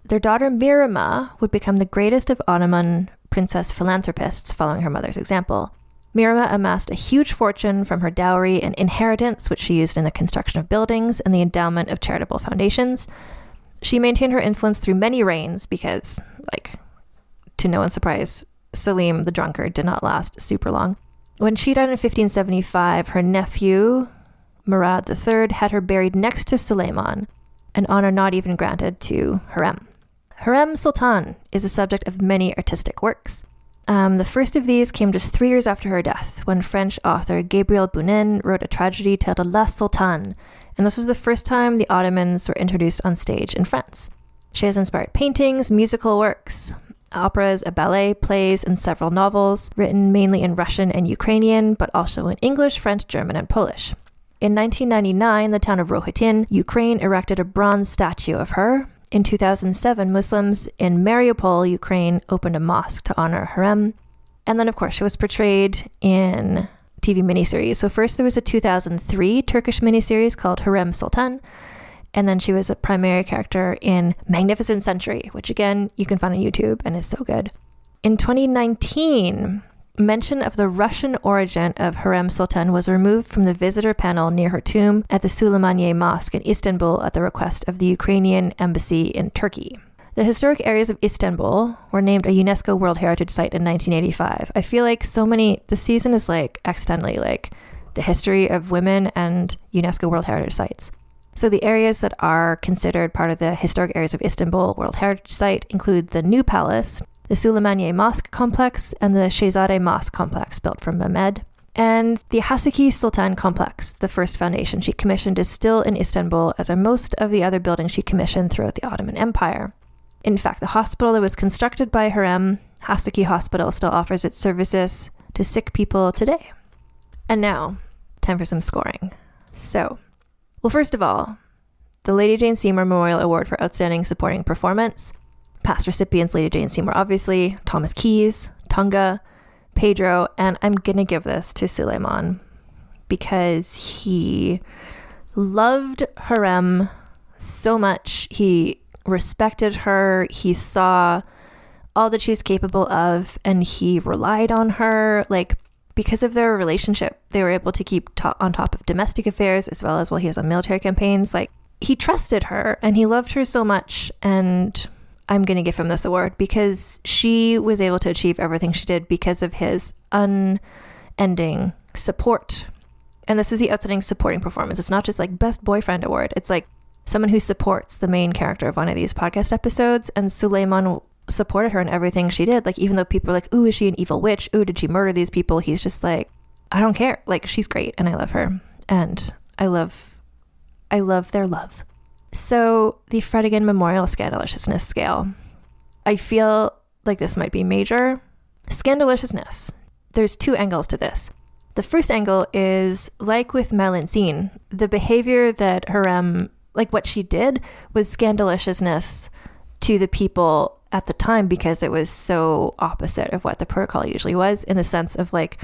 Their daughter Mirama would become the greatest of Ottoman princess philanthropists following her mother's example. Mirama amassed a huge fortune from her dowry and inheritance, which she used in the construction of buildings and the endowment of charitable foundations. She maintained her influence through many reigns because, to no one's surprise, Selim the Drunkard did not last super long. When she died in 1575, her nephew, Murad III, had her buried next to Suleiman, an honor not even granted to Hürrem. Hürrem Sultan is the subject of many artistic works. The first of these came just 3 years after her death, when French author Gabriel Bounin wrote a tragedy titled La Sultane, and this was the first time the Ottomans were introduced on stage in France. She has inspired paintings, musical works, operas, a ballet, plays, and several novels, written mainly in Russian and Ukrainian, but also in English, French, German, and Polish. In 1999, the town of Rohytin, Ukraine, erected a bronze statue of her. In 2007, Muslims in Mariupol, Ukraine, opened a mosque to honor Hürrem. And then, of course, she was portrayed in TV miniseries. So first there was a 2003 Turkish miniseries called Hürrem Sultan. And then she was a primary character in Magnificent Century, which again, you can find on YouTube and is so good. In 2019, mention of the Russian origin of Hürrem Sultan was removed from the visitor panel near her tomb at the Süleymaniye Mosque in Istanbul at the request of the Ukrainian embassy in Turkey. The historic areas of Istanbul were named a UNESCO World Heritage Site in 1985. I feel like this season is like accidentally like the history of women and UNESCO World Heritage Sites. So the areas that are considered part of the historic areas of Istanbul World Heritage Site include the New Palace, the Süleymaniye Mosque Complex, and the Shehzade Mosque Complex built from Mehmed. And the Haseki Sultan Complex, the first foundation she commissioned, is still in Istanbul, as are most of the other buildings she commissioned throughout the Ottoman Empire. In fact, the hospital that was constructed by Hürrem, Haseki Hospital, still offers its services to sick people today. And now, time for some scoring. So, well, first of all, the Lady Jane Seymour Memorial Award for Outstanding Supporting Performance. Past recipients, Lady Jane Seymour, obviously, Thomas Keys, Tunga, Pedro, and I'm going to give this to Suleiman because he loved Hürrem so much. He respected her. He saw all that she was capable of, and he relied on her. Like, because of their relationship, they were able to keep on top of domestic affairs as well as while he was on military campaigns. Like, he trusted her and he loved her so much, and I'm going to give him this award because she was able to achieve everything she did because of his unending support. And this is the outstanding supporting performance. It's not just like best boyfriend award. It's like someone who supports the main character of one of these podcast episodes. And Suleiman supported her in everything she did. Like, even though people are like, ooh, is she an evil witch? Ooh, did she murder these people? He's just like, I don't care. Like, she's great and I love her. And I love their love. So the Fredigan Memorial Scandaliciousness Scale. I feel like this might be major. Scandaliciousness. There's two angles to this. The first angle is, like with Malincine, the behavior that Hürrem, like what she did, was scandaliciousness to the people at the time because it was so opposite of what the protocol usually was, in the sense of like,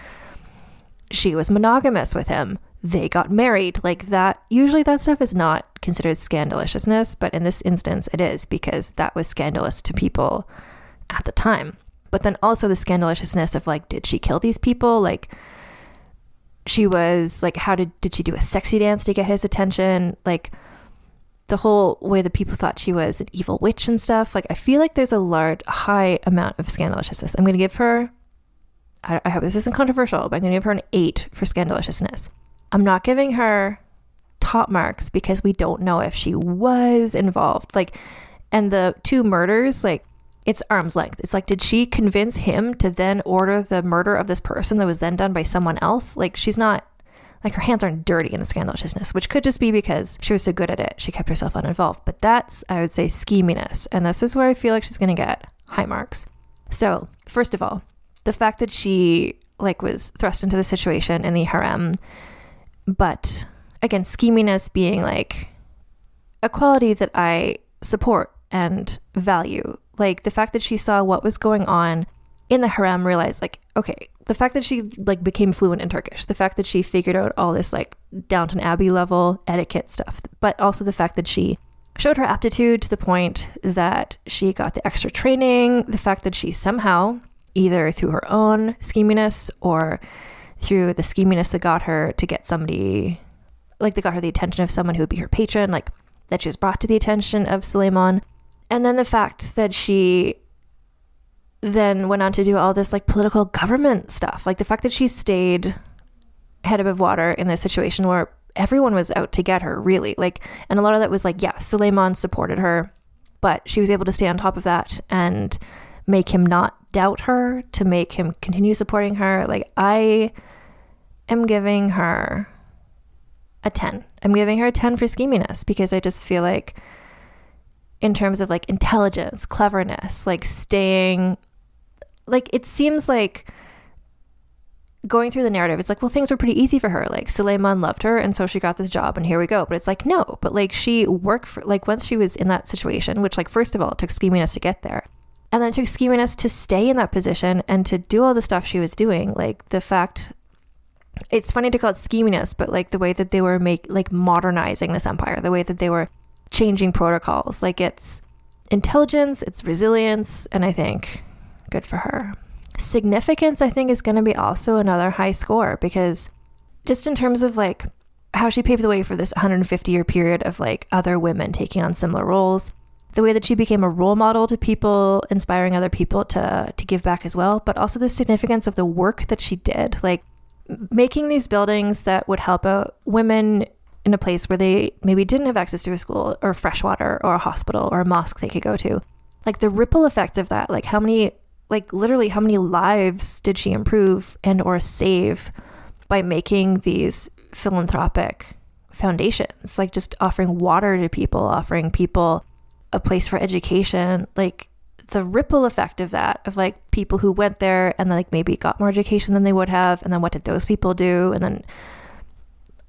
she was monogamous with him. They got married, like that. Usually that stuff is not considered scandaliciousness, but in this instance it is, because that was scandalous to people at the time. But then also the scandaliciousness of like, did she kill these people? Like, she was like, did she do a sexy dance to get his attention? Like, the whole way that people thought she was an evil witch and stuff. Like, I feel like there's a high amount of scandaliciousness. I'm going to give her, I hope this isn't controversial, but I'm going to give her an 8 for scandaliciousness. I'm not giving her top marks because we don't know if she was involved. Like, and the two murders, like, it's arm's length. It's like, did she convince him to then order the murder of this person that was then done by someone else? Like, she's not, like, her hands aren't dirty in the scandaliciousness, which could just be because she was so good at it. She kept herself uninvolved. But that's, I would say, scheminess. And this is where I feel like she's going to get high marks. So, first of all, the fact that she, like, was thrust into the situation in the harem. But again, scheminess being like a quality that I support and value. Like, the fact that she saw what was going on in the harem, realized like, okay, the fact that she like became fluent in Turkish, the fact that she figured out all this like Downton Abbey level etiquette stuff, but also the fact that she showed her aptitude to the point that she got the extra training, the fact that she somehow, either through her own scheminess or through the scheminess that got her to get somebody, like, that got her the attention of someone who would be her patron, like, that she was brought to the attention of Suleiman. And then the fact that she then went on to do all this, like, political government stuff. Like, the fact that she stayed head above water in this situation where everyone was out to get her, really. Like, and a lot of that was like, yeah, Suleiman supported her, but she was able to stay on top of that and make him not doubt her, to make him continue supporting her. Like, I am giving her a 10. I'm giving her a 10 for scheminess, because I just feel like in terms of like intelligence, cleverness, like staying, like, it seems like going through the narrative, it's like, well, things were pretty easy for her. Like, Suleiman loved her, and so she got this job, and here we go. But it's like, no, but like, she worked for, like, once she was in that situation, which, like, first of all, it took scheminess to get there. And then it took scheminess to stay in that position and to do all the stuff she was doing. Like, the fact, it's funny to call it scheminess, but like the way that they were modernizing this empire, the way that they were changing protocols, like, it's intelligence, it's resilience, and I think good for her. Significance, I think, is going to be also another high score, because just in terms of like how she paved the way for this 150-year period of like other women taking on similar roles, the way that she became a role model to people, inspiring other people to give back as well, but also the significance of the work that she did, like making these buildings that would help out women in a place where they maybe didn't have access to a school or fresh water or a hospital or a mosque they could go to. Like the ripple effect of that, like literally how many lives did she improve and or save by making these philanthropic foundations, like just offering water to people, offering people a place for education, like the ripple effect of that, of like people who went there and then like maybe got more education than they would have, and then what did those people do? And then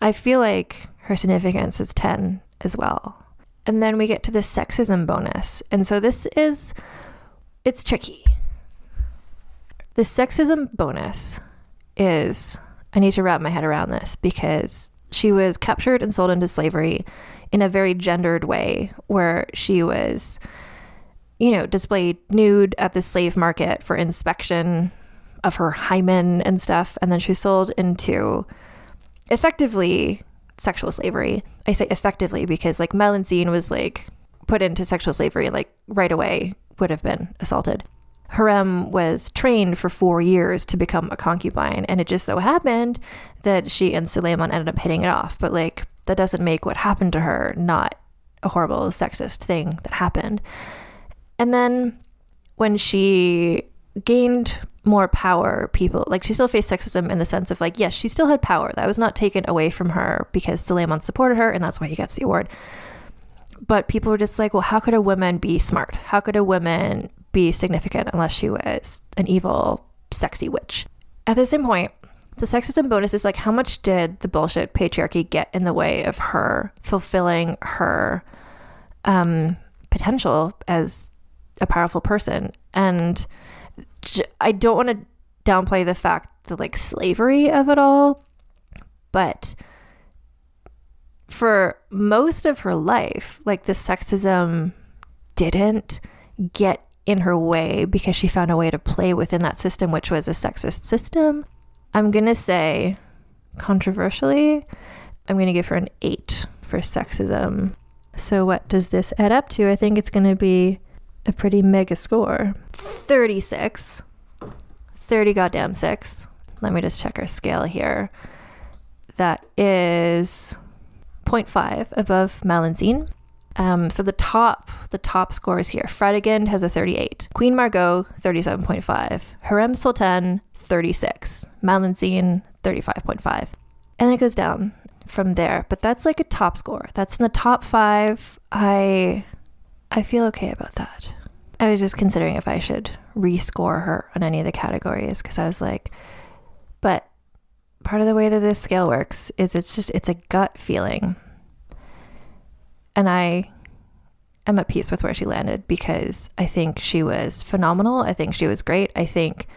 I feel like her significance is 10 as well. And then we get to the sexism bonus. And so it's tricky. The sexism bonus is, I need to wrap my head around this, because she was captured and sold into slavery in a very gendered way, where she was, displayed nude at the slave market for inspection of her hymen and stuff. And then she was sold into effectively sexual slavery. I say effectively because like Melanzine was like put into sexual slavery and like right away would have been assaulted. Hürrem was trained for 4 years to become a concubine, and it just so happened that she and Suleiman ended up hitting it off. But like that doesn't make what happened to her not a horrible sexist thing that happened. And then when she gained more power, people like she still faced sexism in the sense of like, yes, she still had power. That was not taken away from her because Suleiman supported her, and that's why he gets the award. But people were just like, well, how could a woman be smart? How could a woman be significant unless she was an evil, sexy witch? At the same point, the sexism bonus is like, how much did the bullshit patriarchy get in the way of her fulfilling her potential as a powerful person? And I don't want to downplay the fact that like slavery of it all, but for most of her life, like the sexism didn't get in her way because she found a way to play within that system, which was a sexist system. I'm going to say, controversially, I'm going to give her an 8 for sexism. So what does this add up to? I think it's going to be a pretty mega score. 36. 30 goddamn 6. Let me just check our scale here. That is 0.5 above Melanzine. So the top scores here. Fredegund has a 38. Queen Margot, 37.5. Hürrem Sultan, 36. Melanzine, 35.5. And then it goes down from there. But that's like a top score. That's in the top 5. I feel okay about that. I was just considering if I should rescore her on any of the categories, because I was like, but part of the way that this scale works is it's a gut feeling. And I am at peace with where she landed, because I think she was phenomenal. I think she was great. I think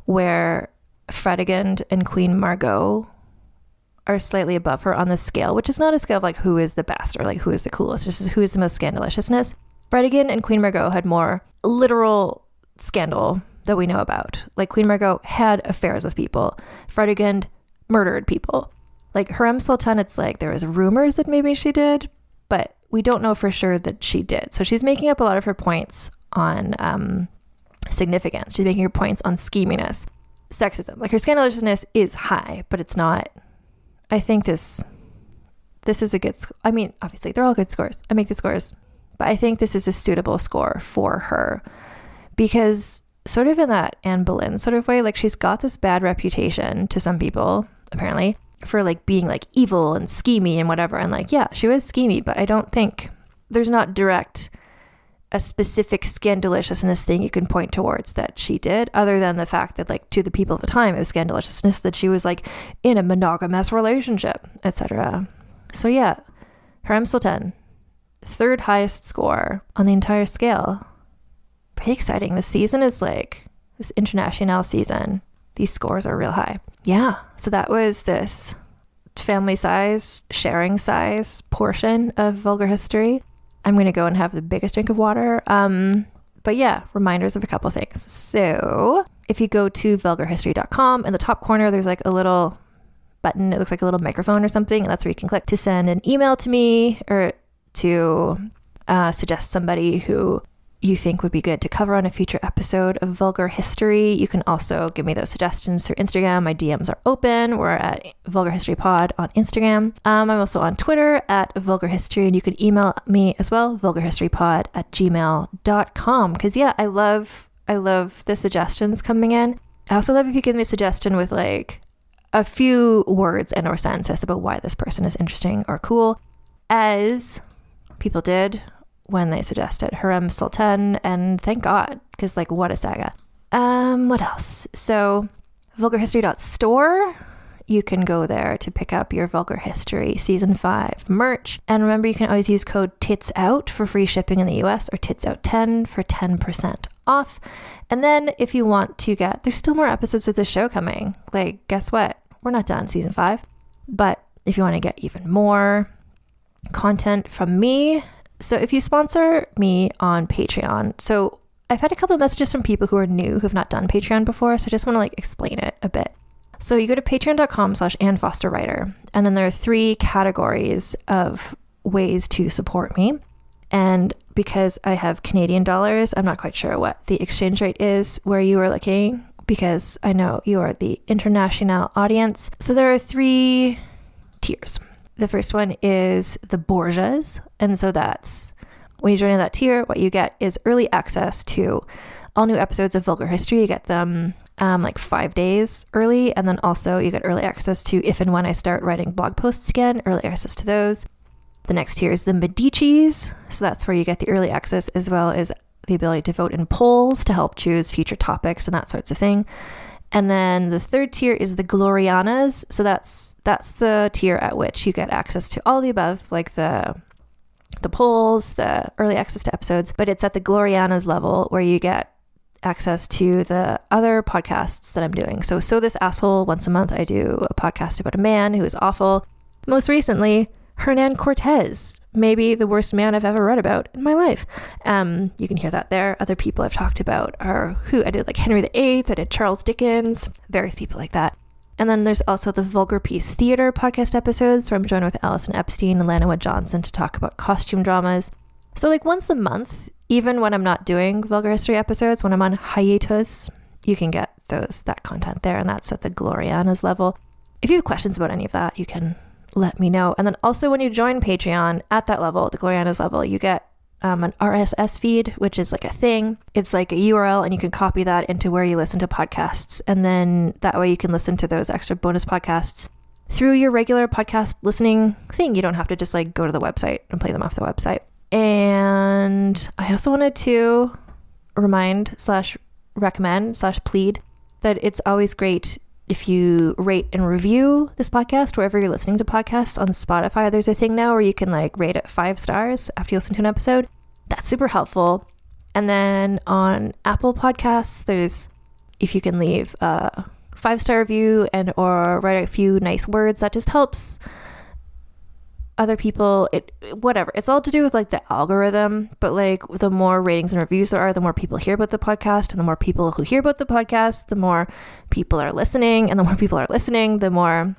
where Fredegund and Queen Margot are slightly above her on the scale, which is not a scale of like who is the best or like who is the coolest, just who is the most scandaliciousness. Fredegund and Queen Margot had more literal scandal that we know about. Like Queen Margot had affairs with people. Fredegund murdered people. Like Hürrem Sultan, it's like there was rumors that maybe she did, but we don't know for sure that she did. So she's making up a lot of her points on significance. She's making her points on scheminess, sexism. Like her scandaliciousness is high, but it's not. I think this is a good I mean, obviously they're all good scores. I make the scores, but I think this is a suitable score for her, because sort of in that Anne Boleyn sort of way, like she's got this bad reputation to some people, apparently, for like being like evil and schemy and whatever. And like, yeah, she was schemy, but I don't think there's not direct a specific scandaliciousness thing you can point towards that she did, other than the fact that like to the people of the time it was scandaliciousness that she was like in a monogamous relationship, etc. So yeah, Hürrem Sultan, 3rd highest score on the entire scale. Pretty exciting. The season is like this international season. These scores are real high. Yeah. So that was this family size, sharing size portion of Vulgar History. I'm going to go and have the biggest drink of water. But yeah, reminders of a couple things. So if you go to vulgarhistory.com, in the top corner, there's like a little button. It looks like a little microphone or something. And that's where you can click to send an email to me or to suggest somebody who you think would be good to cover on a future episode of Vulgar History. You can also give me those suggestions through Instagram. My DMs are open. We're at Vulgar History Pod on Instagram. I'm also on Twitter at Vulgar History, and you can email me as well, vulgarhistorypod@gmail.com. Because yeah, I love the suggestions coming in. I also love if you give me a suggestion with like a few words and or sentences about why this person is interesting or cool, as people did when they suggested Hürrem Sultan, and thank God, because like what a saga. What else? So vulgarhistory.store, you can go there to pick up your Vulgar History Season 5 merch. And remember, you can always use code TITSOUT for free shipping in the US, or TITSOUT10 for 10% off. And then if you want to there's still more episodes of the show coming. Like, guess what? We're not done Season 5. But if you want to get even more content from me, so if you sponsor me on Patreon, so I've had a couple of messages from people who are new, who have not done Patreon before, so I just want to like explain it a bit. So you go to patreon.com/AnnFosterWriter, and then there are 3 categories of ways to support me. And because I have Canadian dollars, I'm not quite sure what the exchange rate is where you are looking, because I know you are the international audience. So there are 3 tiers. The first one is the Borgias. And so that's when you join in that tier, what you get is early access to all new episodes of Vulgar History. You get them like 5 days early. And then also you get early access to if and when I start writing blog posts again, early access to those. The next tier is the Medicis. So that's where you get the early access as well as the ability to vote in polls to help choose future topics and that sorts of thing. And then the third tier is the Glorianas. So that's the tier at which you get access to all the above, like the polls, the early access to episodes. But it's at the Glorianas level where you get access to the other podcasts that I'm doing. So This Asshole, once a month, I do a podcast about a man who is awful. Most recently, Hernan Cortez, maybe the worst man I've ever read about in my life. You can hear that there. Other people I've talked about are who I did, like Henry VIII, I did Charles Dickens, various people like that. And then there's also the Vulgar Piece Theater podcast episodes, where I'm joined with Alison Epstein and Lana Wood Johnson to talk about costume dramas. So like once a month, even when I'm not doing Vulgar History episodes, when I'm on hiatus, you can get that content there, and that's at the Glorianas level. If you have questions about any of that, you can let me know. And then also when you join Patreon at that level, the Glorianas level, you get an RSS feed, which is like a thing. It's like a URL, and you can copy that into where you listen to podcasts. And then that way you can listen to those extra bonus podcasts through your regular podcast listening thing. You don't have to just like go to the website and play them off the website. And I also wanted to remind/recommend/plead that it's always great if you rate and review this podcast wherever you're listening to podcasts. On Spotify, there's a thing now where you can like rate it 5 stars after you listen to an episode. That's super helpful. And then on Apple Podcasts, if you can leave a 5-star review and or write a few nice words, that just helps other people. Whatever. It's all to do with like the algorithm, but like the more ratings and reviews there are, the more people hear about the podcast, and the more people who hear about the podcast, the more people are listening, and the more people are listening, the more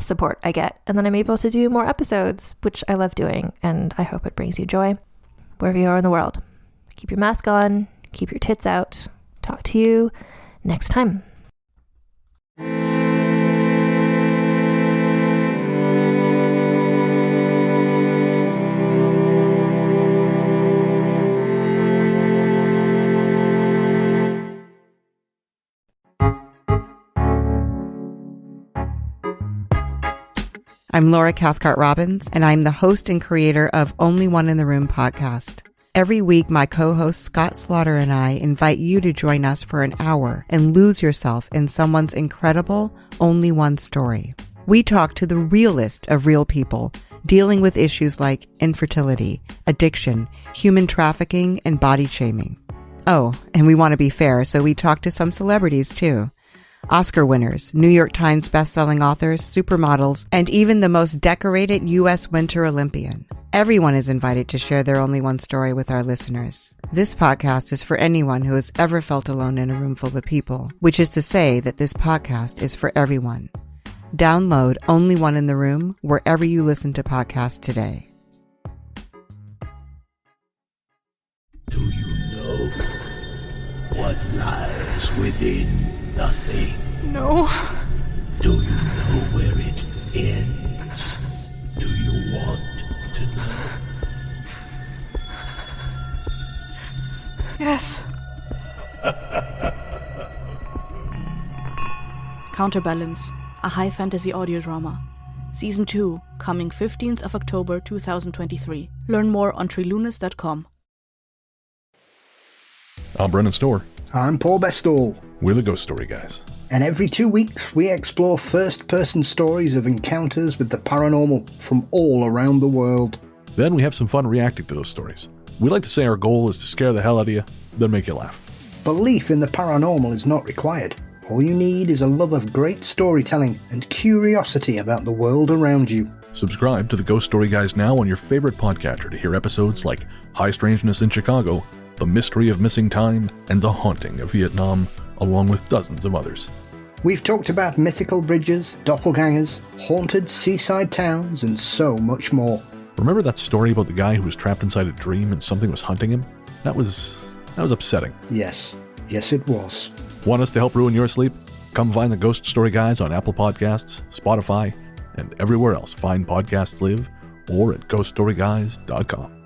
support I get. And then I'm able to do more episodes, which I love doing, and I hope it brings you joy wherever you are in the world. Keep your mask on, keep your tits out. Talk to you next time. I'm Laura Cathcart-Robbins, and I'm the host and creator of Only One in the Room podcast. Every week, my co-host Scott Slaughter and I invite you to join us for an hour and lose yourself in someone's incredible Only One story. We talk to the realest of real people, dealing with issues like infertility, addiction, human trafficking, and body shaming. Oh, and we want to be fair, so we talk to some celebrities too. Oscar winners, New York Times bestselling authors, supermodels, and even the most decorated U.S. Winter Olympian. Everyone is invited to share their only one story with our listeners. This podcast is for anyone who has ever felt alone in a room full of people, which is to say that this podcast is for everyone. Download Only One in the Room wherever you listen to podcasts today. Do you know what lies within nothing? No. Do you know where it ends? Do you want to know? Yes. Counterbalance, a high fantasy audio drama. Season 2, coming 15th of October 2023. Learn more on trilunas.com. I'm Brennan Storr. I'm Paul Bestall. We're the Ghost Story Guys. And every 2 weeks we explore first-person stories of encounters with the paranormal from all around the world. Then we have some fun reacting to those stories. We like to say our goal is to scare the hell out of you, then make you laugh. Belief in the paranormal is not required. All you need is a love of great storytelling and curiosity about the world around you. Subscribe to the Ghost Story Guys now on your favorite podcatcher to hear episodes like High Strangeness in Chicago, The Mystery of Missing Time, and The Haunting of Vietnam, along with dozens of others. We've talked about mythical bridges, doppelgangers, haunted seaside towns, and so much more. Remember that story about the guy who was trapped inside a dream and something was hunting him? That was upsetting. Yes it was. Want us to help ruin your sleep? Come find the Ghost Story Guys on Apple Podcasts, Spotify, and everywhere else fine podcasts live, or at ghoststoryguys.com.